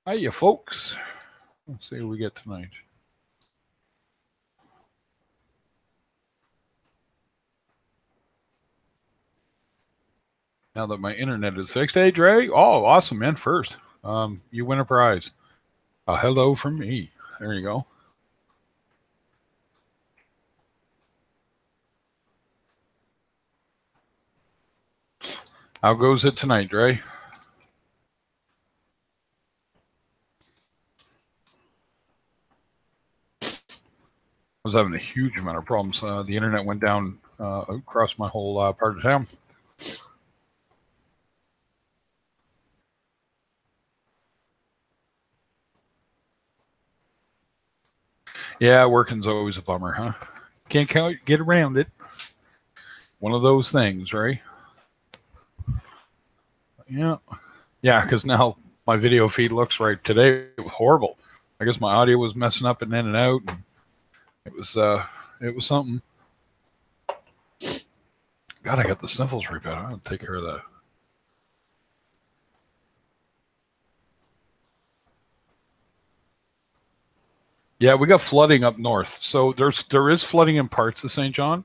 Hiya, folks. Let's see what we get tonight. Now that my internet is fixed. Hey, Dre. Oh, awesome, man. First, you win a prize. A hello from me. There you go. How goes it tonight, Dre? I was having a huge amount of problems. The internet went down across my whole part of town. Yeah, working's always a bummer, huh? Can't get around it. One of those things, right? Yeah. Yeah, because now my video feed looks right. Today it was horrible. I guess my audio was messing up and in and out. And it was something. God, I got the sniffles right bad. I'll take care of that. Yeah, we got flooding up north. So there is flooding in parts of St. John,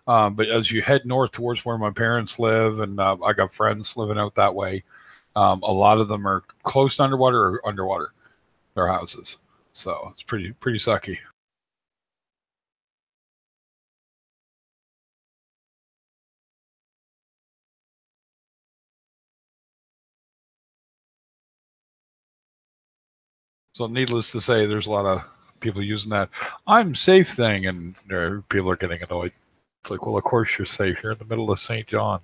but as you head north towards where my parents live, and I got friends living out that way, a lot of them are close to underwater or underwater their houses. So it's pretty sucky. So needless to say, there's a lot of people using that "I'm safe" thing, and people are getting annoyed. It's like, well, of course you're safe. You're in the middle of St. John.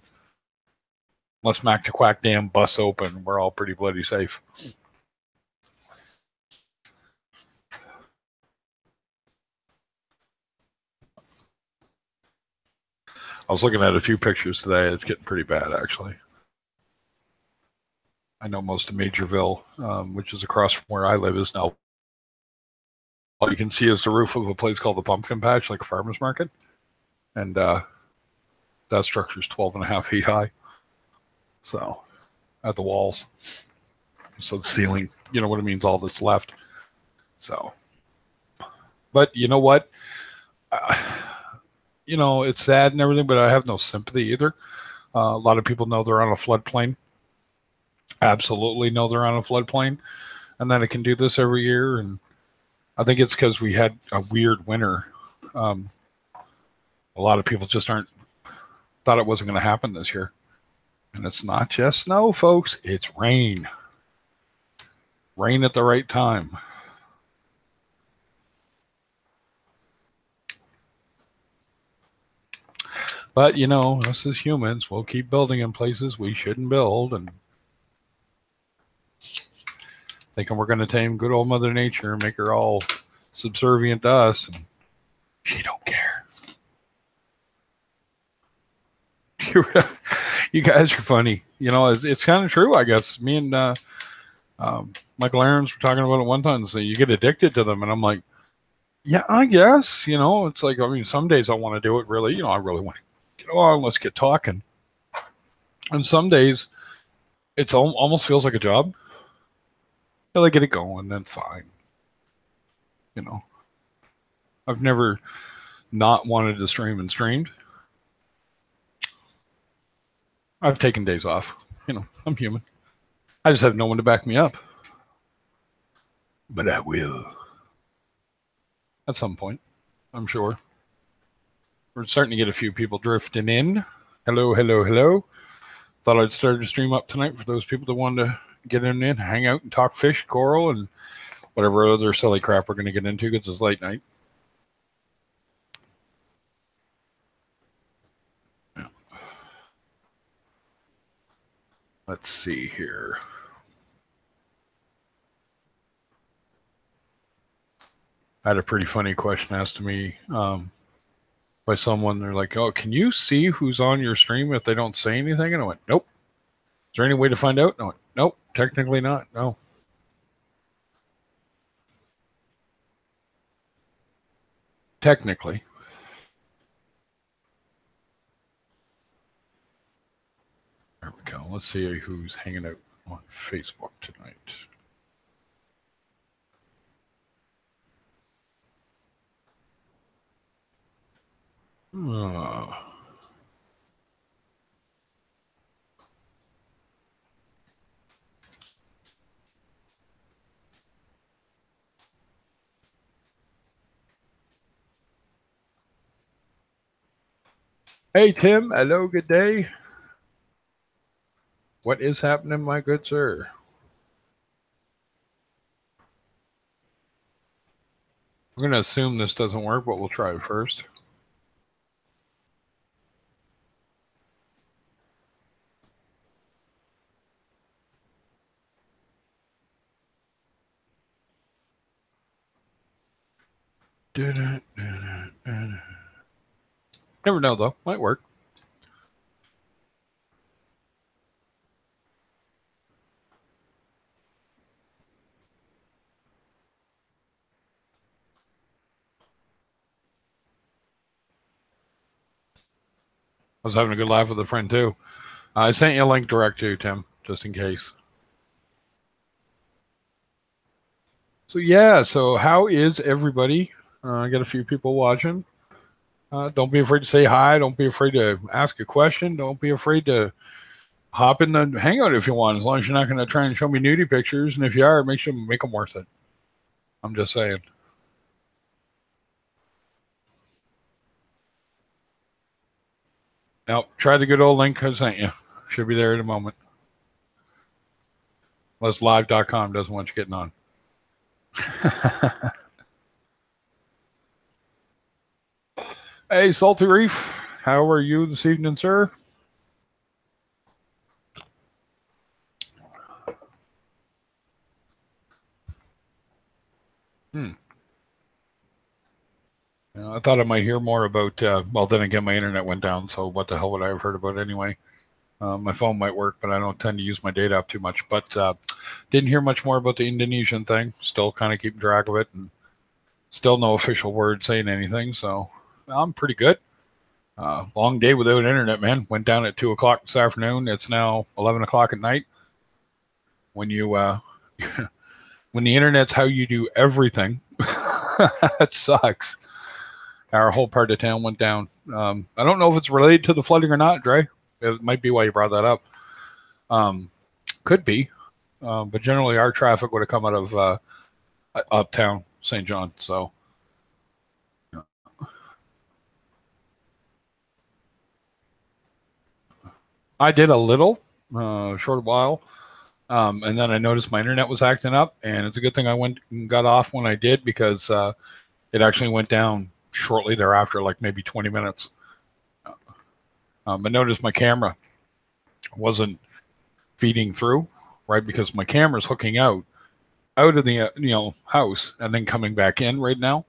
Unless Mac to Quack Dam busts open, we're all pretty bloody safe. I was looking at a few pictures today. It's getting pretty bad, actually. I know most of Majorville, which is across from where I live, is now. All you can see is the roof of a place called the Pumpkin Patch, like a farmer's market. And that structure is 12 and a half feet high. So, at the walls. So, the ceiling, you know what it means, all that's left. So, but you know what? Uh, it's sad and everything, but I have no sympathy either. A lot of people know they're on a floodplain. Absolutely know they're on a floodplain, and that it can do this every year. And I think it's because we had a weird winter. Um, a lot of people just aren't thought it wasn't going to happen this year, and it's not just snow, folks. It's rain. Rain at the right time. But us as humans, we'll keep building in places we shouldn't build, and thinking we're going to tame good old Mother Nature and make her all subservient to us, and she don't care. You guys are funny. It's kind of true, I guess. Me and Michael Aarons were talking about it one time. So you get addicted to them, and I'm like, yeah, I guess. It's like, I mean, some days I want to do it. Really, I really want to get on. Let's get talking. And some days it's almost feels like a job. Till I get it going, then fine. You know, I've never not wanted to stream and streamed. I've taken days off. I'm human. I just have no one to back me up. But I will at some point, I'm sure. We're starting to get a few people drifting in. Hello, hello, hello. Thought I'd start a stream up tonight for those people that want to get in and hang out and talk fish, coral, and whatever other silly crap we're going to get into because it's late night. Yeah. Let's see here. I had a pretty funny question asked to me by someone. They're like, "Oh, can you see who's on your stream if they don't say anything?" And I went, "Nope." Is there any way to find out? And I went, "Nope, technically not. No." Technically. There we go. Let's see who's hanging out on Facebook tonight. Hey, Tim. Hello. Good day. What is happening, my good sir? I'm going to assume this doesn't work, but we'll try it first. Never know, though. Might work. I was having a good laugh with a friend, too. I sent you a link direct to Tim, just in case. So, yeah. So, how is everybody? I got a few people watching. Don't be afraid to say hi. Don't be afraid to ask a question. Don't be afraid to hop in the hangout if you want, as long as you're not going to try and show me nudie pictures. And if you are, make them worth it. I'm just saying. Now, try the good old link I sent you. Should be there in a moment. Unless live.com doesn't want you getting on. Hey, Salty Reef. How are you this evening, sir? I thought I might hear more about, well, then again, my internet went down, so what the hell would I have heard about anyway? My phone might work, but I don't tend to use my data up too much. But didn't hear much more about the Indonesian thing. Still kind of keeping track of it, and still no official word saying anything. So I'm pretty good. Long day without internet, man. Went down at 2:00 this afternoon. It's now 11:00 at night. When you when the internet's how you do everything, that sucks. Our whole part of town went down. I don't know if it's related to the flooding or not, Dre. It might be why you brought that up. Could be. But generally, our traffic would have come out of uptown St. John. So I did a little, short while. And then I noticed my internet was acting up. And it's a good thing I went and got off when I did, because it actually went down shortly thereafter, like maybe 20 minutes. I noticed my camera wasn't feeding through, right? Because my camera's hooking out of the house and then coming back in right now.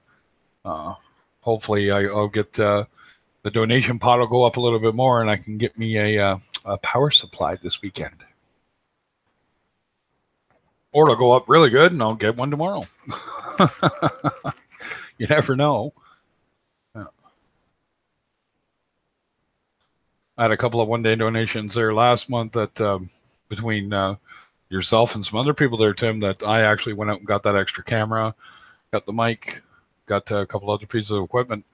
Hopefully, I'll get the donation pot will go up a little bit more, and I can get me a power supply this weekend. Or it'll go up really good, and I'll get one tomorrow. You never know. I had a couple of one-day donations there last month that between yourself and some other people there, Tim, that I actually went out and got that extra camera, got the mic, got a couple other pieces of equipment.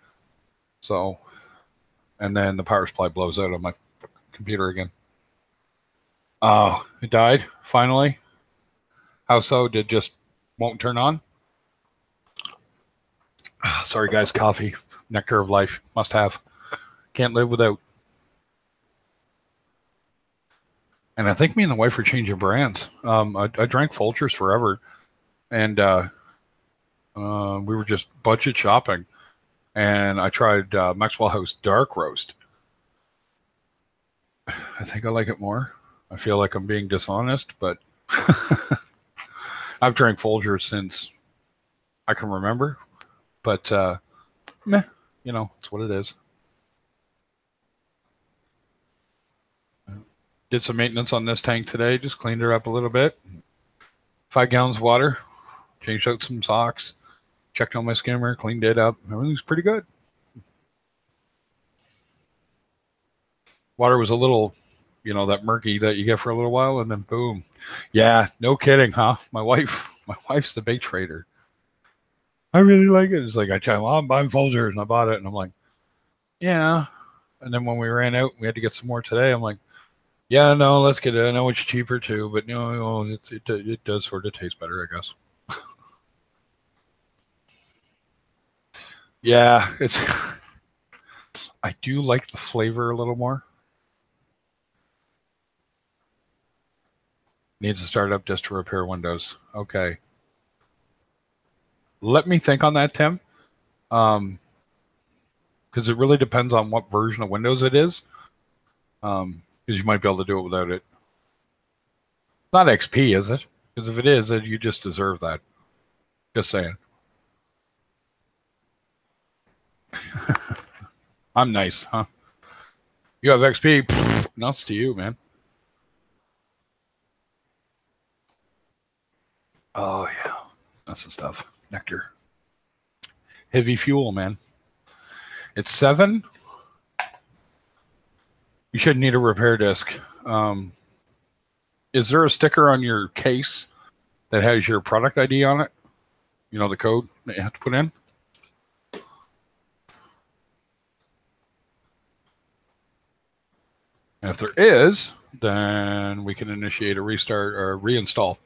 So, and then the power supply blows out on my computer again. Oh, it died finally. How so? Did just won't turn on? Sorry, guys. Coffee, nectar of life, must have. Can't live without. And I think me and the wife are changing brands. I drank Folgers forever, and we were just budget shopping, and I tried Maxwell House Dark Roast. I think I like it more. I feel like I'm being dishonest, but I've drank Folgers since I can remember. But meh, it's what it is. Did some maintenance on this tank today. Just cleaned it up a little bit. 5 gallons of water. Changed out some socks. Checked on my skimmer. Cleaned it up. Everything's pretty good. Water was a little, that murky that you get for a little while, and then boom. Yeah, no kidding, huh? My wife's the big trader. I really like it. It's like, I'm buying Folgers, and I bought it, and I'm like, Yeah. And then when we ran out, we had to get some more today. I'm like, yeah, no, let's get it. I know it's cheaper too, but it does sort of taste better, I guess. Yeah, it's. I do like the flavor a little more. Needs to start up just to repair Windows. Okay, let me think on that, Tim. Because it really depends on what version of Windows it is. Because you might be able to do it without it. It's not XP, is it? Because if it is, then you just deserve that. Just saying. I'm nice, huh? You have XP. Pfft, nuts to you, man. Oh yeah, that's the stuff. Nectar. Heavy fuel, man. It's 7. You should need a repair disc. Um, is there a sticker on your case that has your product ID on it? You know the code that you have to put in. And if there is, then we can initiate a restart or reinstall.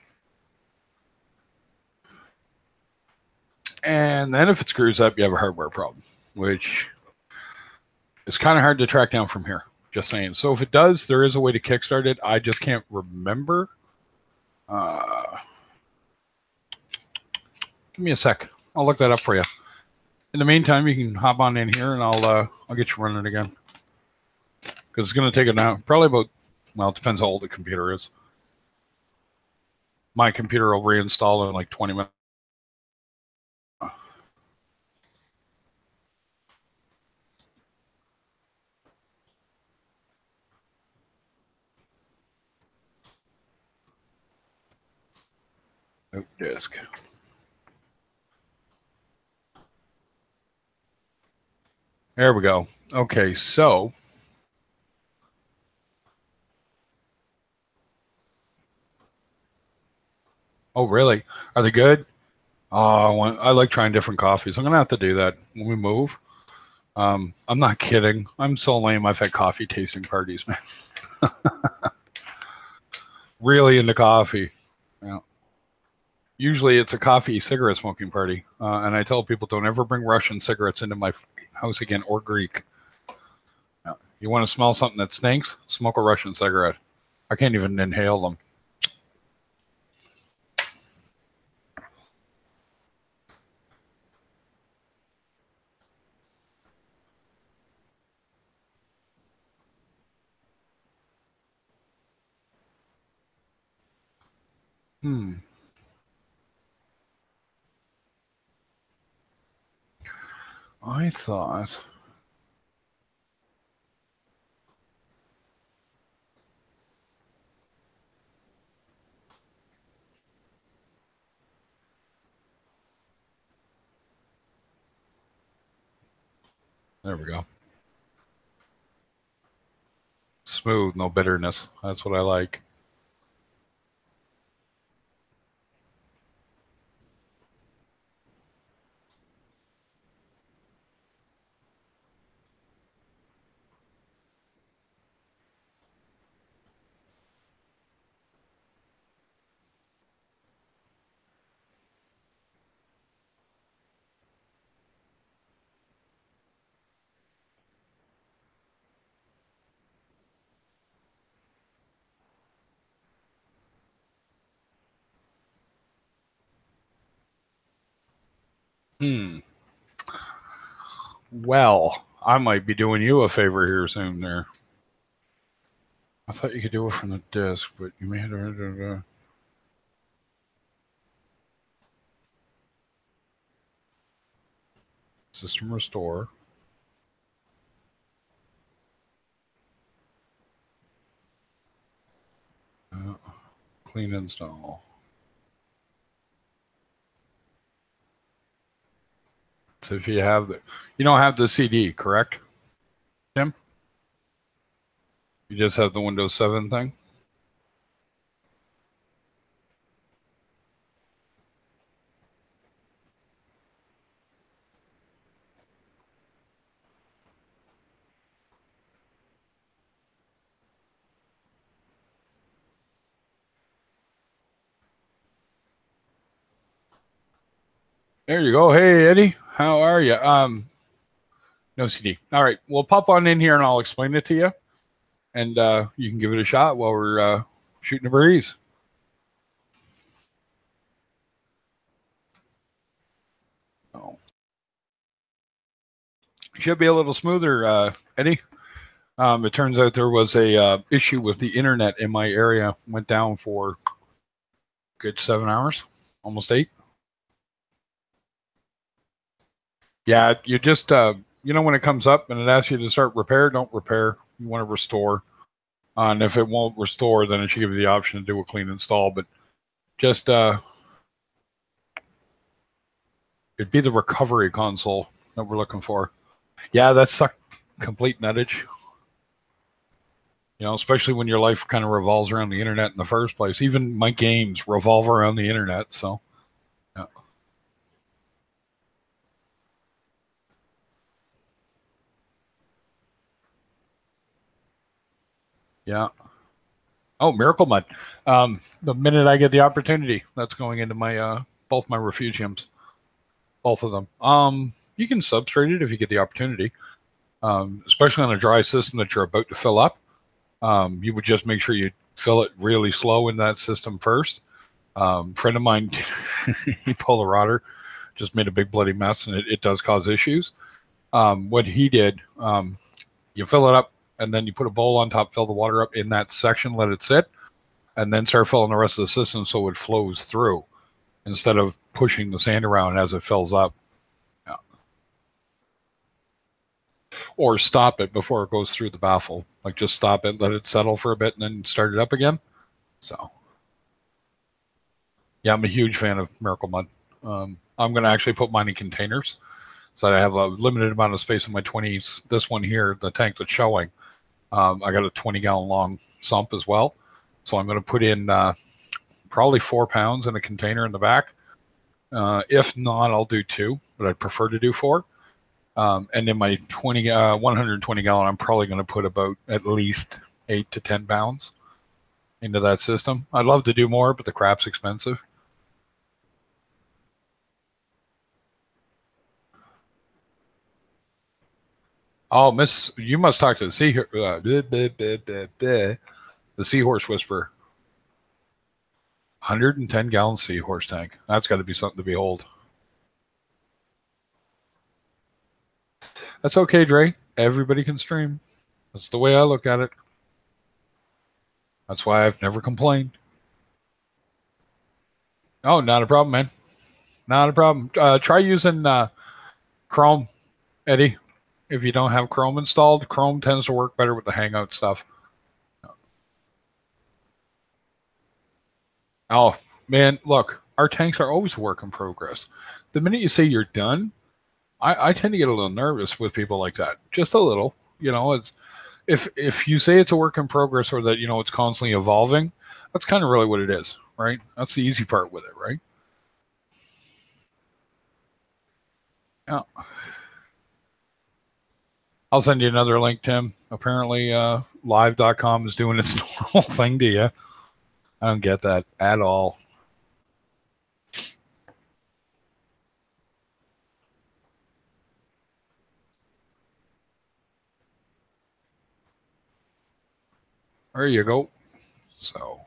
And then if it screws up, you have a hardware problem, which is kind of hard to track down from here. Just saying. So if it does, there is a way to kickstart it. I just can't remember. Give me a sec. I'll look that up for you. In the meantime, you can hop on in here and I'll get you running again. Because it's going to take it now. Probably about, well, it depends how old the computer is. My computer will reinstall in like 20 minutes. Note disk. There we go. Okay, so. Oh, really? Are they good? Oh, I like trying different coffees. I'm going to have to do that when we move. I'm not kidding. I'm so lame. I've had coffee tasting parties, man. Really into coffee. Yeah. Usually it's a coffee cigarette smoking party. And I tell people don't ever bring Russian cigarettes into my house again or Greek. Yeah. You want to smell something that stinks? Smoke a Russian cigarette. I can't even inhale them. Hmm. I thought. There we go. Smooth, no bitterness. That's what I like. Hmm. Well, I might be doing you a favor here soon there. I thought you could do it from the disk, but you may have to. System restore. Uh, clean install. So if you have you don't have the CD, correct, Tim? You just have the Windows 7 thing. There you go. Hey, Eddie. How are you? No CD. All right. Well, pop on in here and I'll explain it to you. And you can give it a shot while we're shooting a breeze. Oh. Should be a little smoother, Eddie. It turns out there was a issue with the internet in my area. Went down for a good 7 hours, almost 8. Yeah, you just when it comes up and it asks you to start repair, don't repair. You want to restore. And if it won't restore, then it should give you the option to do a clean install. But just it'd be the recovery console that we're looking for. Yeah, that's a complete nuttage. Especially when your life kind of revolves around the internet in the first place. Even my games revolve around the internet. So, yeah. Yeah. Oh, Miracle Mud. The minute I get the opportunity, that's going into my both my refugiums, both of them. You can substrate it if you get the opportunity, especially on a dry system that you're about to fill up. You would just make sure you fill it really slow in that system first. Friend of mine, he pulled a rotter, just made a big bloody mess, and it does cause issues. What he did, you fill it up, and then you put a bowl on top, fill the water up in that section, let it sit, and then start filling the rest of the system so it flows through instead of pushing the sand around as it fills up. Yeah. Or stop it before it goes through the baffle. Like just stop it, let it settle for a bit, and then start it up again. So, yeah, I'm a huge fan of Miracle Mud. I'm going to actually put mine in containers so I have a limited amount of space in my 20s. This one here, the tank that's showing, I got a 20-gallon long sump as well. So I'm going to put in probably 4 pounds in a container in the back. If not, I'll do 2, but I'd prefer to do 4. And in my 120 gallon, I'm probably going to put about at least 8 to 10 pounds into that system. I'd love to do more, but the crap's expensive. Oh, Miss, you must talk to the the seahorse whisperer. 110-gallon seahorse tank. That's got to be something to behold. That's okay, Dre. Everybody can stream. That's the way I look at it. That's why I've never complained. Oh, not a problem, man. Not a problem. Try using Chrome, Eddie. If you don't have Chrome installed, Chrome tends to work better with the Hangout stuff. Oh, man, look, our tanks are always a work in progress. The minute you say you're done, I tend to get a little nervous with people like that. Just a little. It's if you say it's a work in progress or that it's constantly evolving, that's kind of really what it is, right? That's the easy part with it, right? Yeah. I'll send you another link, Tim. Apparently, live.com is doing its normal thing to you. I don't get that at all. There you go. So,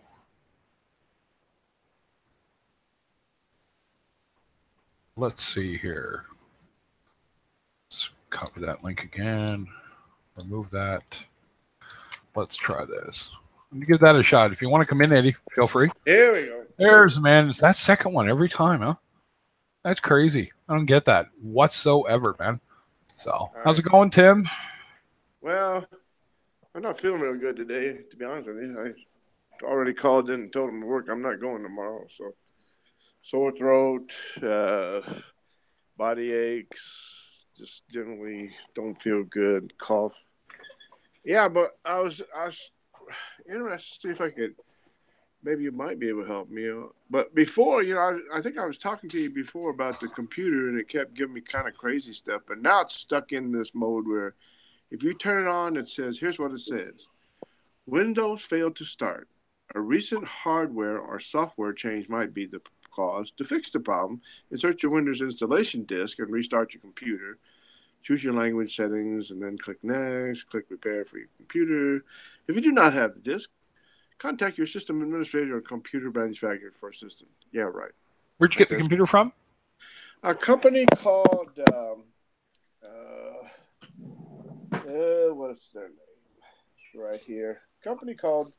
let's see here. Let's copy that link again. Remove that. Let's try this. Let me give that a shot. If you want to come in, Eddie, feel free. There we go. There's, man. It's that second one every time, huh? That's crazy. I don't get that whatsoever, man. So, how's it going, Tim? Well, I'm not feeling real good today, to be honest with you. I already called in and told them to work. I'm not going tomorrow. So, sore throat, body aches, just generally don't feel good, cough. Yeah, but I was interested to see if I could. Maybe you might be able to help me. But before, I think I was talking to you before about the computer, and it kept giving me kind of crazy stuff. But now it's stuck in this mode where if you turn it on, it says, here's what it says: Windows failed to start. A recent hardware or software change might be the cause. To fix the problem, insert your Windows installation disk and restart your computer. Choose your language settings and then click Next. Click Repair for your computer. If you do not have the disk, contact your system administrator or computer manufacturer for assistance. Yeah, right. Where'd you get the computer from? A company called, what is their name? It's right here. Company called,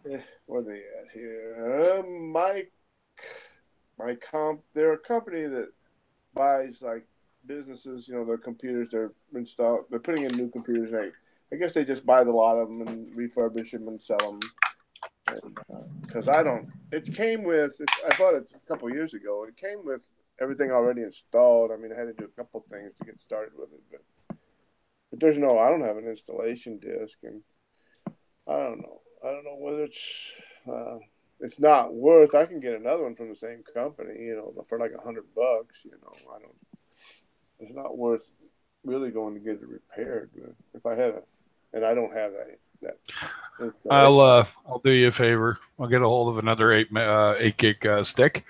where are they at here? They're a company that buys like businesses, their computers, they're putting in new computers. I guess they just buy a lot of them and refurbish them and sell them. Because I bought it a couple of years ago. It came with everything already installed. I mean, I had to do a couple things to get started with it, but I don't have an installation disk, and I don't know whether it's not worth. I can get another one from the same company, for like $100. It's not worth really going to get it repaired. But if I had and I don't have that. I'll do you a favor. I'll get a hold of another 8 gig stick.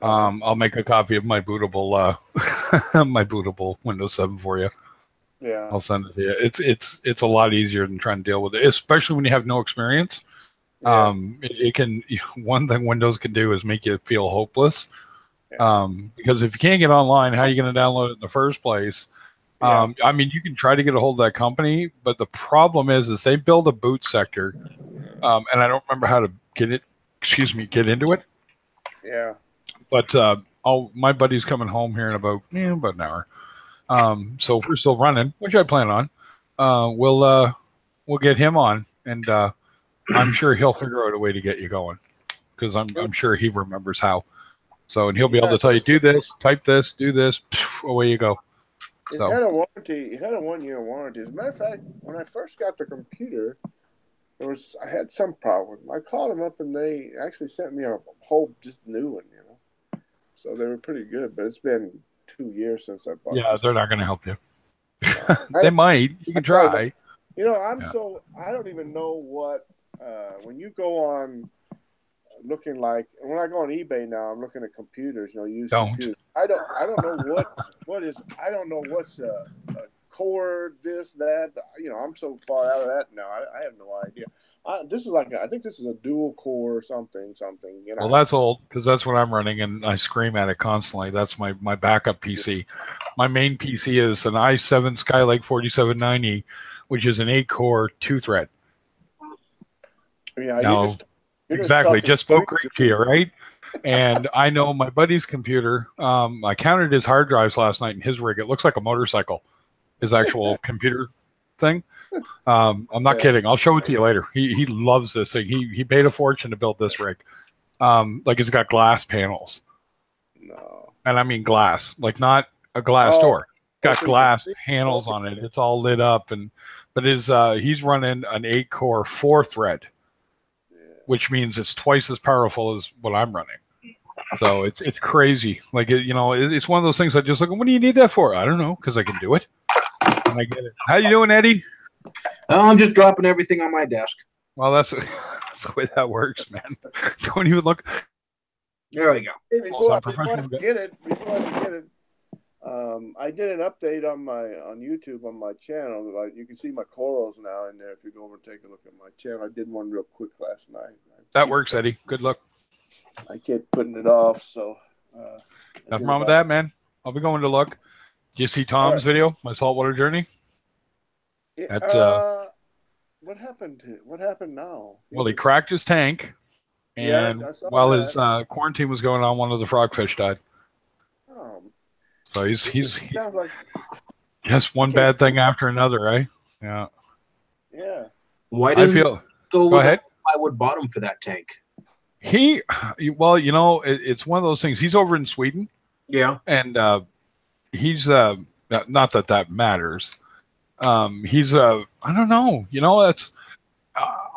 I'll make a copy of my bootable my bootable Windows 7 for you. Yeah, I'll send it to you. It's a lot easier than trying to deal with it, especially when you have no experience. Yeah. It can one thing Windows can do is make you feel hopeless. Yeah. Because if you can't get online, how are you going to download it in the first place? Yeah. I mean, you can try to get a hold of that company, but the problem is they build a boot sector, and I don't remember how to get into it. Yeah. But my buddy's coming home here in about an hour. So if we're still running, which I plan on, we'll get him on, and I'm sure he'll figure out a way to get you going, because I'm sure he remembers how. And he'll be able to tell you, do this, type this, do this, away you go. It had a warranty. It had a 1-year warranty. As a matter of fact, when I first got the computer, I had some problem. I called them up and they actually sent me a whole just new one. So they were pretty good. But it's been 2 years since I bought. Yeah, they're not going to help you. They might. You can try. I don't even know what when you go on. Looking like when I go on eBay now, I'm looking at computers, used computers. I don't know I don't know what's a core, this, that. I'm so far out of that now. I have no idea. I think this is a dual core something. Well, that's old, because that's what I'm running, and I scream at it constantly. That's my backup PC. My main PC is an i7 Skylake 4790, which is an 8-core 2-thread. Yeah, exactly. Just spoke Greek to you, right? And I know my buddy's computer. I counted his hard drives last night in his rig. It looks like a motorcycle, his actual computer thing. I'm not kidding. I'll show it to you later. He loves this thing. He paid a fortune to build this rig. It's got glass panels. No. And I mean glass, like not a glass door. Got glass panels on it. It's all lit up, but he's running an 8-core 4-thread. Which means it's twice as powerful as what I'm running. So it's crazy. It's one of those things I just look, what do you need that for? I don't know, because I can do it. And I get it. How you doing, Eddie? I'm just dropping everything on my desk. Well, that's the way that works, man. Don't even look. There we go. Hey, before I forget it, I did an update on YouTube on my channel. You can see my corals now in there if you go over and take a look at my channel. I did one real quick last night. That works, Eddie. Good luck. I kept putting it off, so nothing wrong with that, man. I'll be going to look. Do you see Tom's video, my saltwater journey? What happened now? Well, he cracked his tank, and while his quarantine was going on, one of the frogfish died. So he's sounds like just one bad thing after another, right? Yeah. Yeah. Why doesn't he go ahead. Plywood bottom for that tank? It's one of those things. He's over in Sweden. Yeah. And he's not that matters. He's I don't know. That's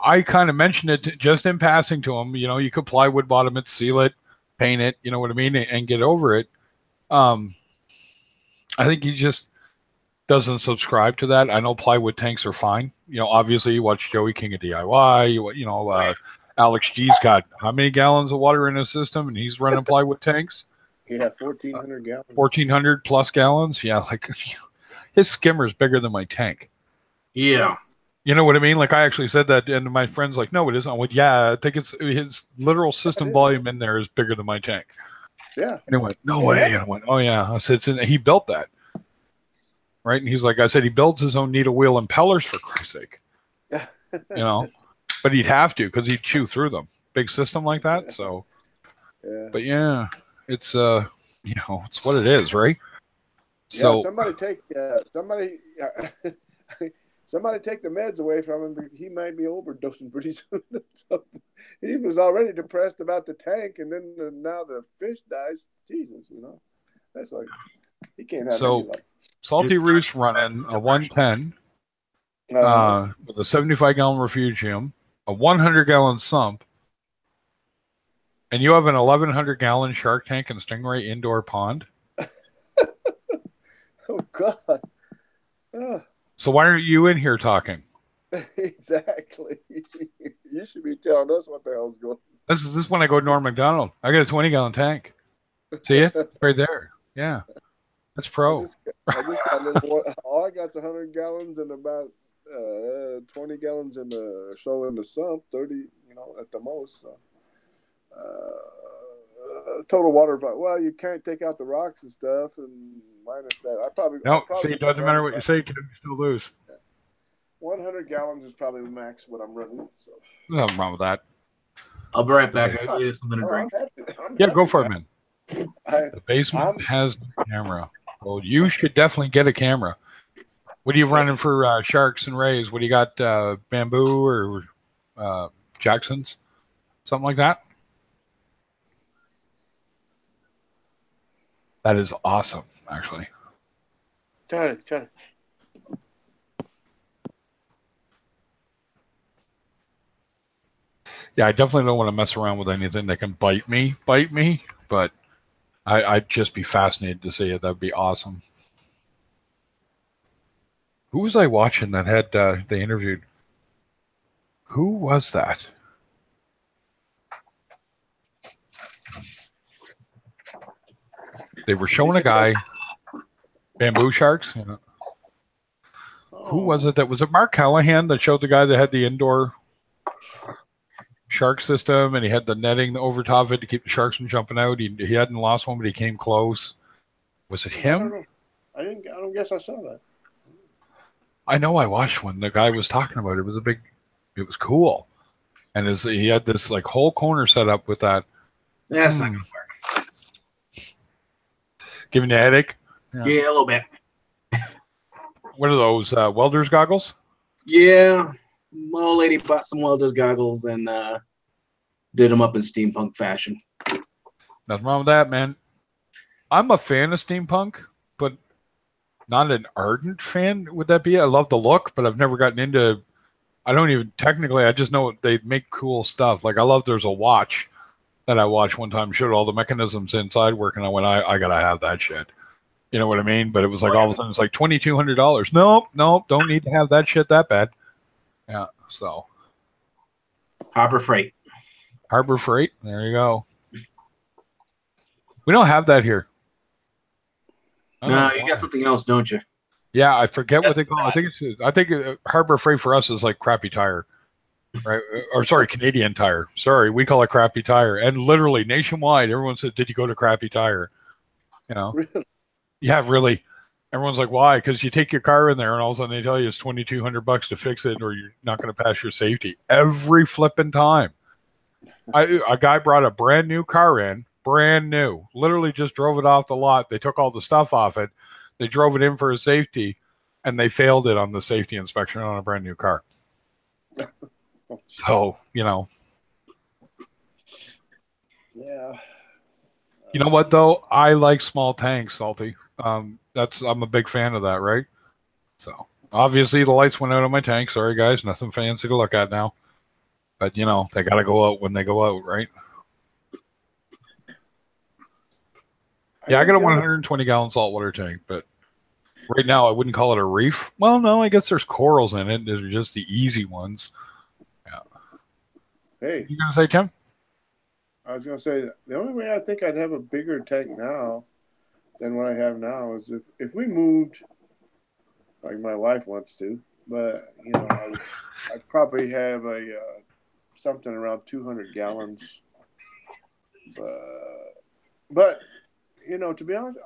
I kind of mentioned it just in passing to him. You could plywood bottom it, seal it, paint it. You know what I mean, and get over it. I think he just doesn't subscribe to that. I know plywood tanks are fine. Obviously you watch Joey King of DIY, Alex G's got how many gallons of water in his system, and he's running plywood tanks? Yeah, 1,400 gallons. 1,400 plus gallons. Yeah, like his skimmer is bigger than my tank. Yeah. You know what I mean? Like I actually said that, and my friend's like, "No, it isn't." I went, "Yeah, I think it's his literal system volume in there is bigger than my tank." Yeah. And he went, "No way!" And I went, "Oh yeah." I said, "He built that, right?" And he's like, "I said he builds his own needle wheel impellers for Christ's sake, but he'd have to because he'd chew through them. Big system like that, so." Yeah. But yeah, it's it's what it is, right? So somebody take somebody take the meds away from him. He might be overdosing pretty soon. He was already depressed about the tank, and then now the fish dies. Jesus, that's like he can't have any luck. Salty Reef's running a 110 with a 75-gallon refugium, a 100-gallon sump, and you have an 1,100-gallon shark tank and stingray indoor pond. Oh God. So why aren't you in here talking? Exactly. You should be telling us what the hell's going on. This is when I go to Norm Macdonald. I got a 20-gallon tank. See it? Right there. Yeah. That's pro. I just got all I got's 100 gallons and about 20 gallons in the sump, 30, at the most. So. Total water. Well, you can't take out the rocks and stuff, and minus that. See, it doesn't matter what you say, Tim. You still lose. 100 gallons is probably the max what I'm running. So. Nothing wrong with that. I'll be right back. I need something to drink. Go for it, man. The basement has no camera. Well, you should definitely get a camera. What are you running for sharks and rays? What do you got? Bamboo or Jackson's? Something like that? That is awesome, actually. Try it. Yeah, I definitely don't want to mess around with anything that can bite me, but I'd just be fascinated to see it. That'd be awesome. Who was I watching that had they interviewed? Who was that? They were showing a guy, bamboo sharks. Who was it? Was it Mark Callahan that showed the guy that had the indoor shark system and he had the netting over top of it to keep the sharks from jumping out? He hadn't lost one, but he came close. Was it him? I don't guess I saw that. I know I watched one. The guy was talking about it. It was cool. And he had this like whole corner set up with that. Yeah, it's not gonna work. Giving you a headache? Yeah, a little bit. What are those, welder's goggles? Yeah. My old lady bought some welder's goggles and did them up in steampunk fashion. Nothing wrong with that, man. I'm a fan of steampunk, but not an ardent fan, would that be? I love the look, but I've never gotten into... I just know they make cool stuff. Like, there's a watch that I watched one time, showed all the mechanisms inside working. I went, I gotta have that shit. You know what I mean? But it was like all of a sudden it's like $2,200. Nope, don't need to have that shit that bad. Yeah, so Harbor Freight. There you go. We don't have that here. No, you got something else, don't you? Yeah, I forget what they call it. I think Harbor Freight for us is like Crappy Tire. Right, or sorry, Canadian Tire. Sorry, we call it Crappy Tire, and literally nationwide, everyone said, "Did you go to Crappy Tire?" Really? Yeah, really. Everyone's like, "Why?" Because you take your car in there, and all of a sudden they tell you it's $2,200 to fix it, or you're not going to pass your safety every flipping time. A guy brought a brand new car in, brand new, literally just drove it off the lot. They took all the stuff off it, they drove it in for his safety, and they failed it on the safety inspection on a brand new car. So, Yeah. You know what though? I like small tanks, Salty. I'm a big fan of that, right? So obviously the lights went out on my tank. Sorry guys, nothing fancy to look at now. But they gotta go out when they go out, right? Yeah, I got a 120-gallon saltwater tank, but right now I wouldn't call it a reef. Well, no, I guess there's corals in it. They're just the easy ones. Hey, You gonna say, Tim? I was gonna say the only way I think I'd have a bigger tank now than what I have now is if we moved, like my wife wants to, but I'd probably have a something around 200 gallons. But to be honest,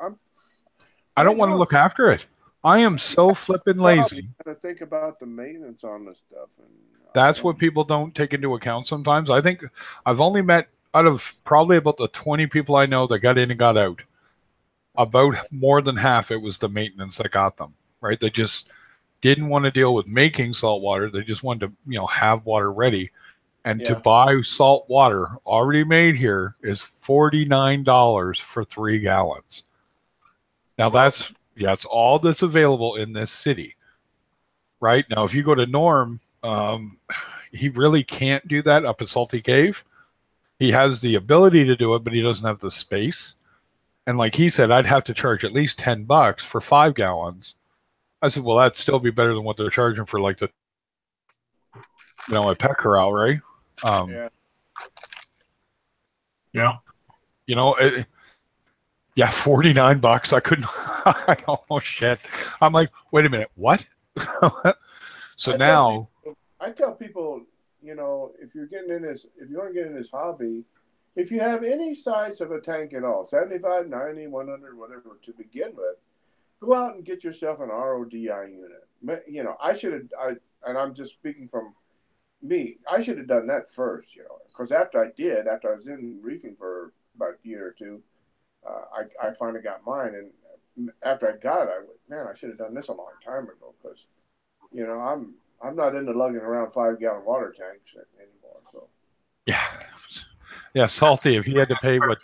I don't want to look after it. I am so flippin' lazy. I think about the maintenance on this stuff, and That's what people don't take into account sometimes. I think I've only met out of probably about the 20 people I know that got in and got out, about more than half it was the maintenance that got them, right? They just didn't want to deal with making salt water. They just wanted to, have water ready. And to buy salt water already made here is $49 for 3 gallons. Now that's all that's available in this city. Right? Now, if you go to Norm, he really can't do that up at Salty Cave. He has the ability to do it, but he doesn't have the space. And like he said, I'd have to charge at least $10 for 5 gallons. I said, well, that'd still be better than what they're charging for like a pet corral, right? Yeah. $49. I couldn't. Oh shit! I'm like, wait a minute, what? So now, I tell people, if you're getting in this, if you want to get in this hobby, if you have any size of a tank at all, 75, 90, 100, whatever, to begin with, go out and get yourself an RODI unit. I should have, and I'm just speaking from me, I should have done that first, because after I was in reefing for about a year or two, I finally got mine, and after I got it, I went, man, I should have done this a long time ago, because, I'm not into lugging around 5-gallon water tanks anymore. So yeah, Salty. If you had to pay what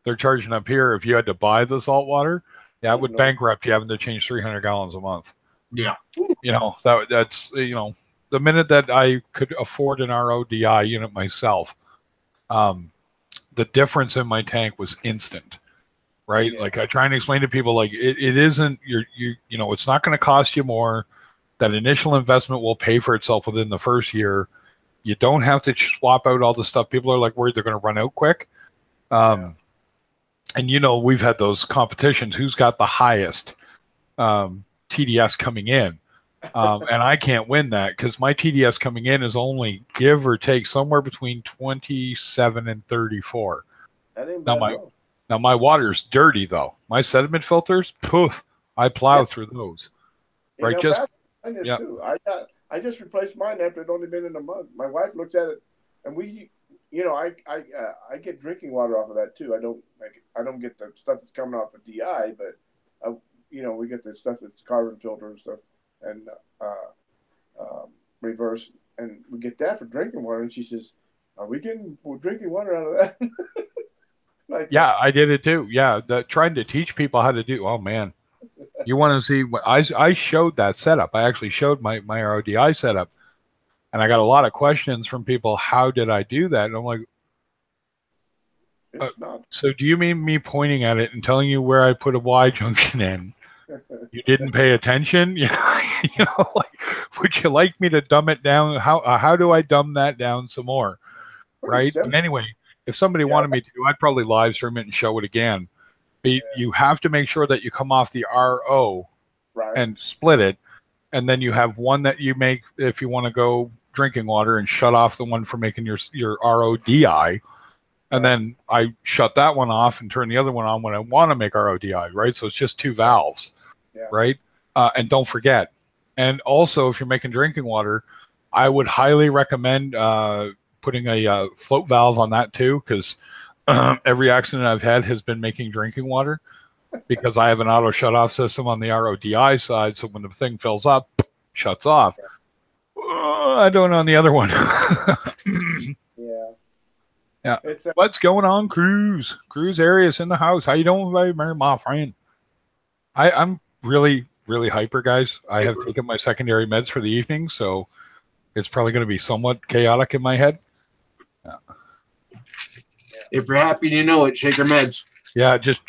they're charging up here, if you had to buy the salt water, it would bankrupt you having to change 300 gallons a month. Yeah, that's the minute that I could afford an RODI unit myself, the difference in my tank was instant. Right? Yeah. Like I try and explain to people, like it isn't it's not going to cost you more. That initial investment will pay for itself within the first year. You don't have to swap out all the stuff. People are like worried they're going to run out quick. And we've had those competitions. Who's got the highest TDS coming in? And I can't win that because my TDS coming in is only give or take somewhere between 27 and 34. That ain't bad. Now my water's dirty though. My sediment filters, poof, I plow through those. Right, too. I just replaced mine after it'd only been in a month. My wife looks at it, and we, I get drinking water off of that too. I don't get the stuff that's coming off the DI, but we get the stuff that's carbon filter and stuff, and reverse, and we get that for drinking water. And she says, "Are we getting drinking water out of that?" I did it too. Yeah, trying to teach people how to do. Oh man. You want to see what I showed that setup. I actually showed my RODI setup, and I got a lot of questions from people. How did I do that? And I'm like, so do you mean me pointing at it and telling you where I put a Y junction in? You didn't pay attention? Would you like me to dumb it down? How do I dumb that down some more? Right? And anyway, if somebody wanted me to, I'd probably live stream it and show it again. But you have to make sure that you come off the RO and split it. And then you have one that you make if you want to go drinking water and shut off the one for making your RODI. And then I shut that one off and turn the other one on when I want to make RODI, right? So it's just 2 valves, right? And don't forget. And also, if you're making drinking water, I would highly recommend putting a float valve on that too, because every accident I've had has been making drinking water because I have an auto shut-off system on the RODI side, so when the thing fills up, shuts off. I don't on the other one. Yeah. What's going on, Cruz? Cruz Arias in the house. How you doing, my friend? I'm really, really hyper, guys. I have taken my secondary meds for the evening, so it's probably going to be somewhat chaotic in my head. Yeah. If you're happy, you know it. Shake your meds. Yeah, just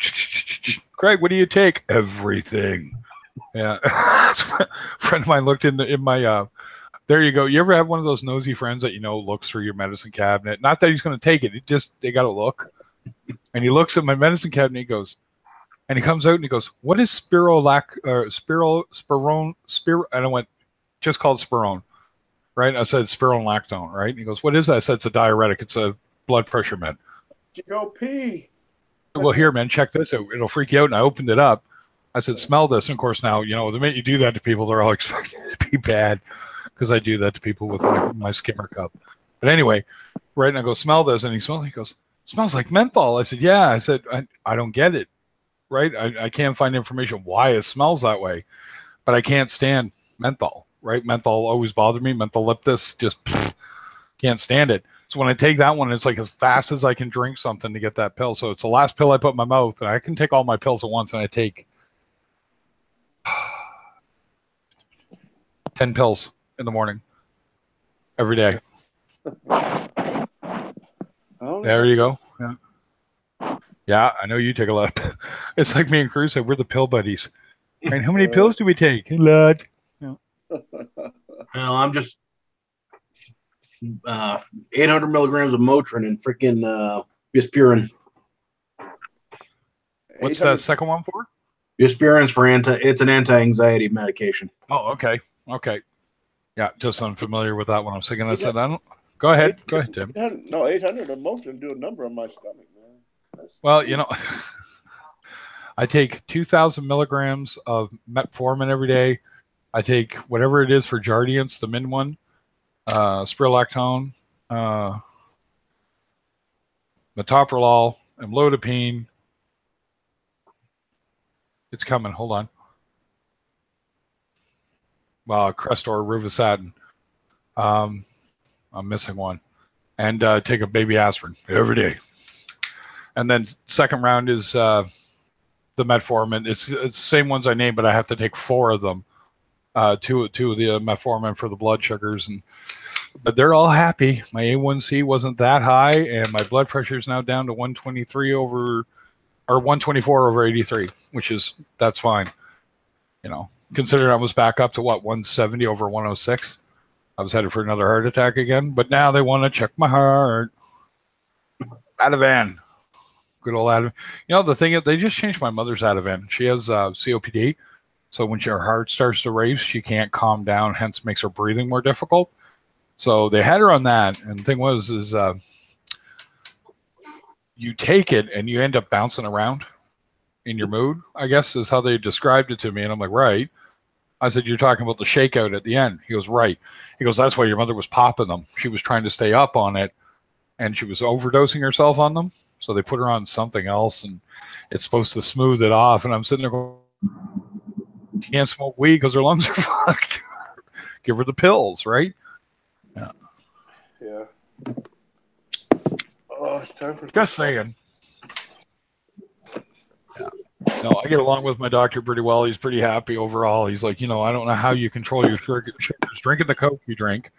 Craig. What do you take? Everything. Yeah, a friend of mine looked in my There you go. You ever have one of those nosy friends that looks through your medicine cabinet? Not that he's going to take it. They got to look. And he looks at my medicine cabinet. And he goes, and he comes out and he goes, "What is spirone?" And I went, "Just called spirone." Right? And I said spironolactone. Right? And he goes, "What is that?" I said, "It's a diuretic. It's a blood pressure med." You go pee. Well, here, man, check this out. It'll freak you out. And I opened it up. I said, "Smell this." And of course, now, the minute you do that to people, they're all expecting it to be bad. Because I do that to people with my skimmer cup. But anyway, right, and I go, "Smell this," and he smells. He goes, "Smells like menthol." I said, "Yeah." I said, I don't get it, right? I can't find information why it smells that way, but I can't stand menthol, right? Menthol always bothered me. Mentholyptus, just can't stand it. So when I take that one, it's like as fast as I can drink something to get that pill. So it's the last pill I put in my mouth, and I can take all my pills at once, and I take 10 pills in the morning every day. There you go. Yeah, I know you take a lot. It's like me and Cruz said, we're the pill buddies. And how many pills do we take? A lot. Yeah. I'm just 800 milligrams of Motrin and freaking Bispirine. What's that second one for? Bispirine's for it's an anti-anxiety medication. Oh, okay. Yeah, just unfamiliar with that one. I'm thinking I said, I don't. Go ahead, Tim. 800 of Motrin do a number on my stomach, man. Well, I take 2,000 milligrams of metformin every day. I take whatever it is for Jardiance, the min one, spironolactone, metoprolol, amlodipine. It's coming. Hold on. Well, Crestor, Rovastatin. I'm missing one. And take a baby aspirin every day. And then second round is the metformin. It's the same ones I named, but I have to take 4 of them. Two of the metformin for the blood sugars, but they're all happy. My A1C wasn't that high, and my blood pressure is now down to 124 over 83, that's fine. Considering I was back up to 170 over 106. I was headed for another heart attack again, but now they want to check my heart. Ativan. Good old Ativan. The thing is, they just changed my mother's Ativan. She has COPD. So when her heart starts to race, she can't calm down, hence makes her breathing more difficult. So they had her on that. And the thing is you take it and you end up bouncing around in your mood, I guess is how they described it to me. And I'm like, right. I said, you're talking about the shakeout at the end. He goes, right. He goes, that's why your mother was popping them. She was trying to stay up on it, and she was overdosing herself on them. So they put her on something else, and it's supposed to smooth it off. And I'm sitting there going, can't smoke weed because her lungs are fucked. Give her the pills, right? Yeah. Oh, it's time for just saying. Yeah. No, I get along with my doctor pretty well. He's pretty happy overall. He's like, I don't know how you control your sugars. Drinking the Coke you drink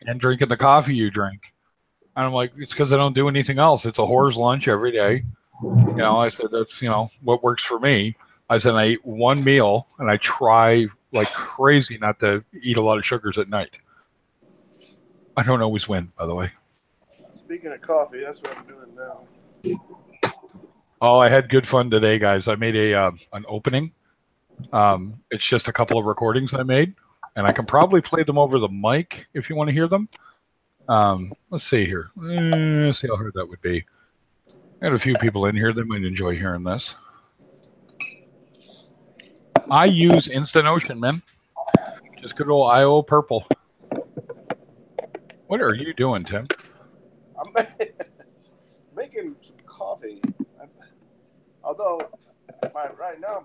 and drinking the coffee you drink. And I'm like, it's because I don't do anything else. It's a whore's lunch every day. I said, that's, what works for me. I said, I eat one meal, and I try like crazy not to eat a lot of sugars at night. I don't always win, by the way. Speaking of coffee, that's what I'm doing now. Oh, I had good fun today, guys. I made an opening. It's just a couple of recordings I made, and I can probably play them over the mic if you want to hear them. Let's see here. Let's see how hard that would be. I had a few people in here that might enjoy hearing this. I use Instant Ocean, man. Just good old IO Purple. What are you doing, Tim? I'm making some coffee. Although, right now,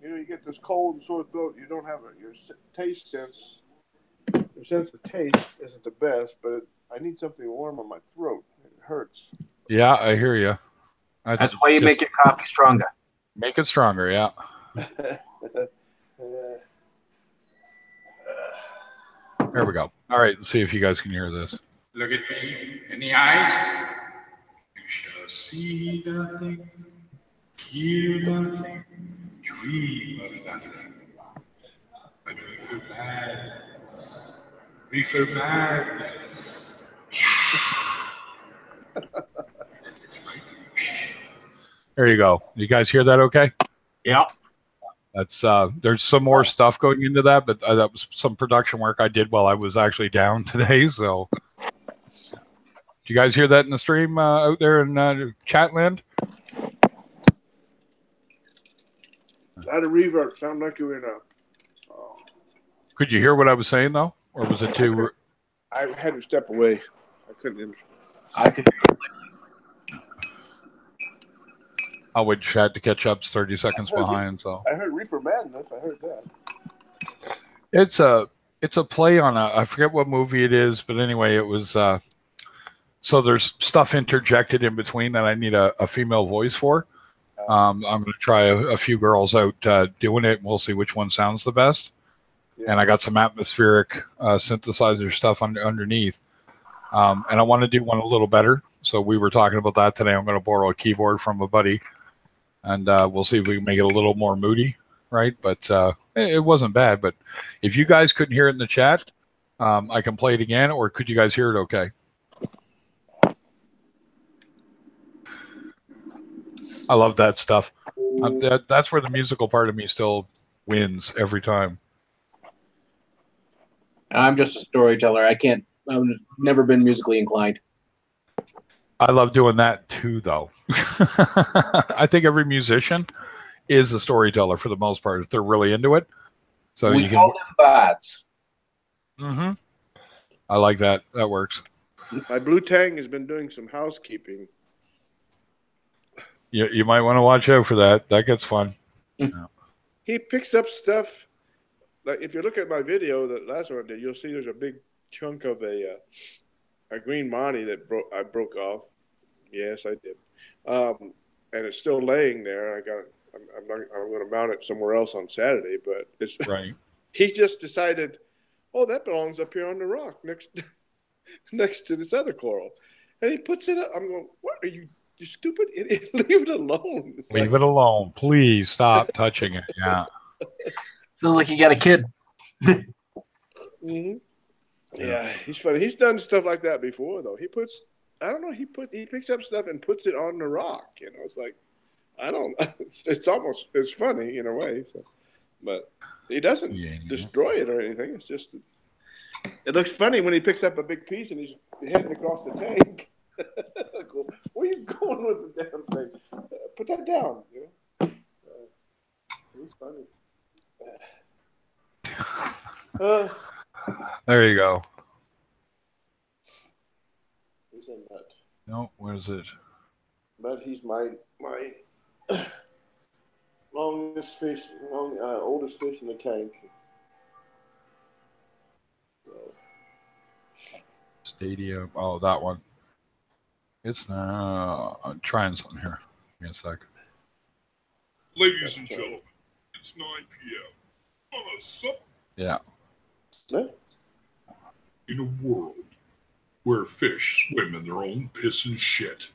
you get this cold and sore throat. You don't have your taste sense. Your sense of taste isn't the best, but I need something warm on my throat. It hurts. Yeah, I hear you. That's why you make your coffee stronger. Make it stronger, yeah. There we go. All right, let's see if you guys can hear this. Look at me in the eyes. You shall see nothing, hear nothing, dream of nothing, but with your madness, Reefer madness. There you go. You guys hear that okay? Yeah. That's there's some more stuff going into that, but that was some production work I did while I was actually down today. So, do you guys hear that in the stream out there in Chatland? Out of reverb, sound like you were in a. Oh. Could you hear what I was saying though, or was it too? I had to step away. I couldn't understand. I could. I would had to catch up 30 seconds behind. So I heard Reefer Madness. I heard that. it's a play on a, I forget what movie it is, but anyway, it was so there's stuff interjected in between that I need a female voice for. I'm going to try a few girls out doing it, and we'll see which one sounds the best. Yeah. And I got some atmospheric synthesizer stuff underneath. And I want to do one a little better. So we were talking about that today. I'm going to borrow a keyboard from a buddy, and we'll see if we can make it a little more moody, right? But it wasn't bad. But if you guys couldn't hear it in the chat, I can play it again, or could you guys hear it okay? I love that stuff. That's where the musical part of me still wins every time. I'm just a storyteller. I've never been musically inclined. I love doing that too, though. I think every musician is a storyteller for the most part if they're really into it. So we you can call them bads. Mm-hmm. I like that. That works. My Blue Tang has been doing some housekeeping. You might want to watch out for that. That gets fun. Yeah. He picks up stuff. Like if you look at my video, that last one I did, you'll see there's a big chunk of a green Monty that I broke off. Yes, I did. And it's still laying there. I'm going to mount it somewhere else on Saturday, but it's right. He just decided, oh, that belongs up here on the rock next to this other coral, and he puts it up. I'm going, what are you? You stupid idiot. Leave it alone. Leave it alone. Please stop touching it. Yeah. Sounds like you got a kid. Mm-hmm. Yeah, he's funny. He's done stuff like that before, though. He picks up stuff and puts it on the rock. You know, it's like, it's funny in a way. So, but he doesn't destroy it or anything. It's just, it looks funny when he picks up a big piece and he's heading across the tank. Where are you going with the damn thing? Put that down. You know? He's funny. There you go. He's a nut. No, where is it? But he's my oldest fish in the tank. So. Stadium. Oh, that one. It's I'm trying something here. Give me a sec. Ladies and gentlemen, it's 9 p.m. Yeah. In a world where fish swim in their own piss and shit,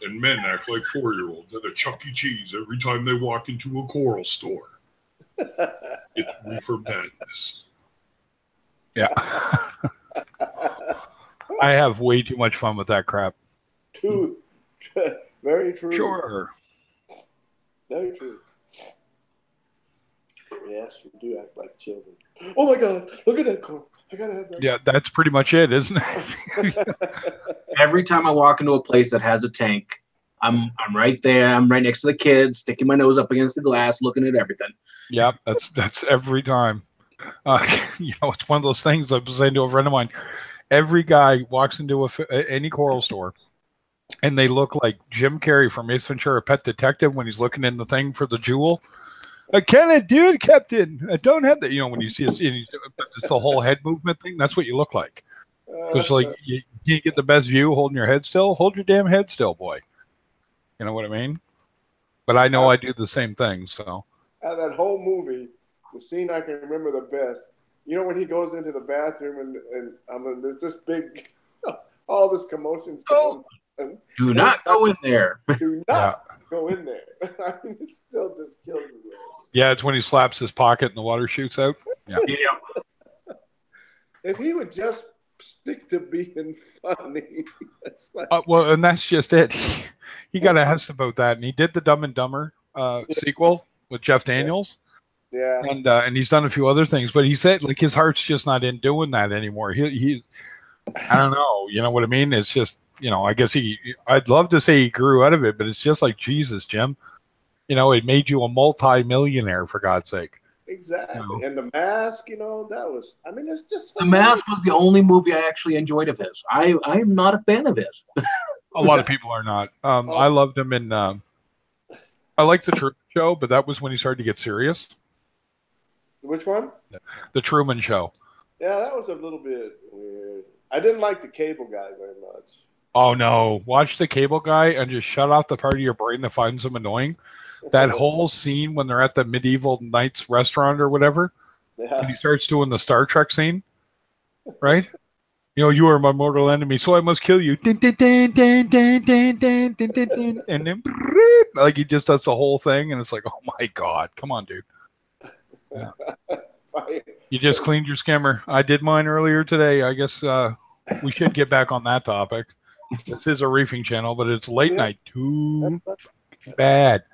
and men act like 4-year-olds at a Chuck E. Cheese every time they walk into a coral store, it's Reefer Madness. Yeah. I have way too much fun with that crap. Very true. Sure. Very true. Yes, we do act like children. Oh my God! Look at that coral. I gotta have that. Yeah, that's pretty much it, isn't it? Every time I walk into a place that has a tank, I'm right there. I'm right next to the kids, sticking my nose up against the glass, looking at everything. Yep, that's every time. It's one of those things I was saying to a friend of mine. Every guy walks into any coral store, and they look like Jim Carrey from Ace Ventura: Pet Detective when he's looking in the thing for the jewel. Can I do it, Captain? I don't have that. When you see it's the whole head movement thing. That's what you look like. Because you can't get the best view holding your head still. Hold your damn head still, boy. You know what I mean? But I know I do the same thing. So out of that whole movie, the scene I can remember the best. When he goes into the bathroom and there's this big, all this commotion's going on. Do not go in there. Do not go in there. I mean, it still just kills me. Yeah, it's when he slaps his pocket and the water shoots out. Yeah. If he would just stick to being funny, it's like, Well, and that's just it. He got asked about that, and he did the Dumb and Dumber sequel with Jeff Daniels, yeah, and he's done a few other things. But he said like his heart's just not in doing that anymore. He I don't know. You know what I mean? It's just I guess I'd love to say he grew out of it, but it's just like Jesus, Jim. It made you a multi-millionaire for God's sake. exactly. And The Mask, that was. I mean, it's just The Mask was the only movie I actually enjoyed of his. I'm not a fan of his. A lot of people are not. I loved him in. I liked the Truman Show, but that was when he started to get serious. Which one? The Truman Show. Yeah, that was a little bit weird. I didn't like the Cable Guy very much. Oh no! Watch the Cable Guy and just shut off the part of your brain that finds him annoying. That whole scene when they're at the Medieval Knights restaurant or whatever, when he starts doing the Star Trek scene, right? You are my mortal enemy, so I must kill you. And then like he just does the whole thing, and it's like, oh my God, come on, dude. Yeah. You just cleaned your skimmer. I did mine earlier today. I guess we should get back on that topic. This is a reefing channel, but it's late night too bad.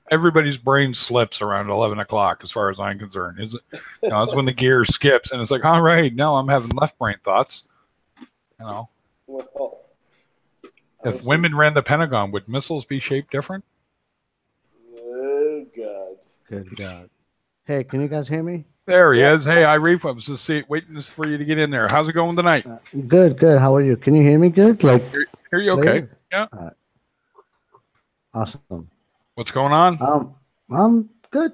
Everybody's brain slips around 11 o'clock, as far as I'm concerned. It's when the gear skips, and it's like, all right, now I'm having left brain thoughts. If women ran the Pentagon, would missiles be shaped different? Oh God! Good God! Hey, can you guys hear me? There he is. Hey, Reef. I was just waiting for you to get in there. How's it going tonight? Good. How are you? Can you hear me good? Like, hear you okay? Yeah. Awesome. What's going on? I'm good.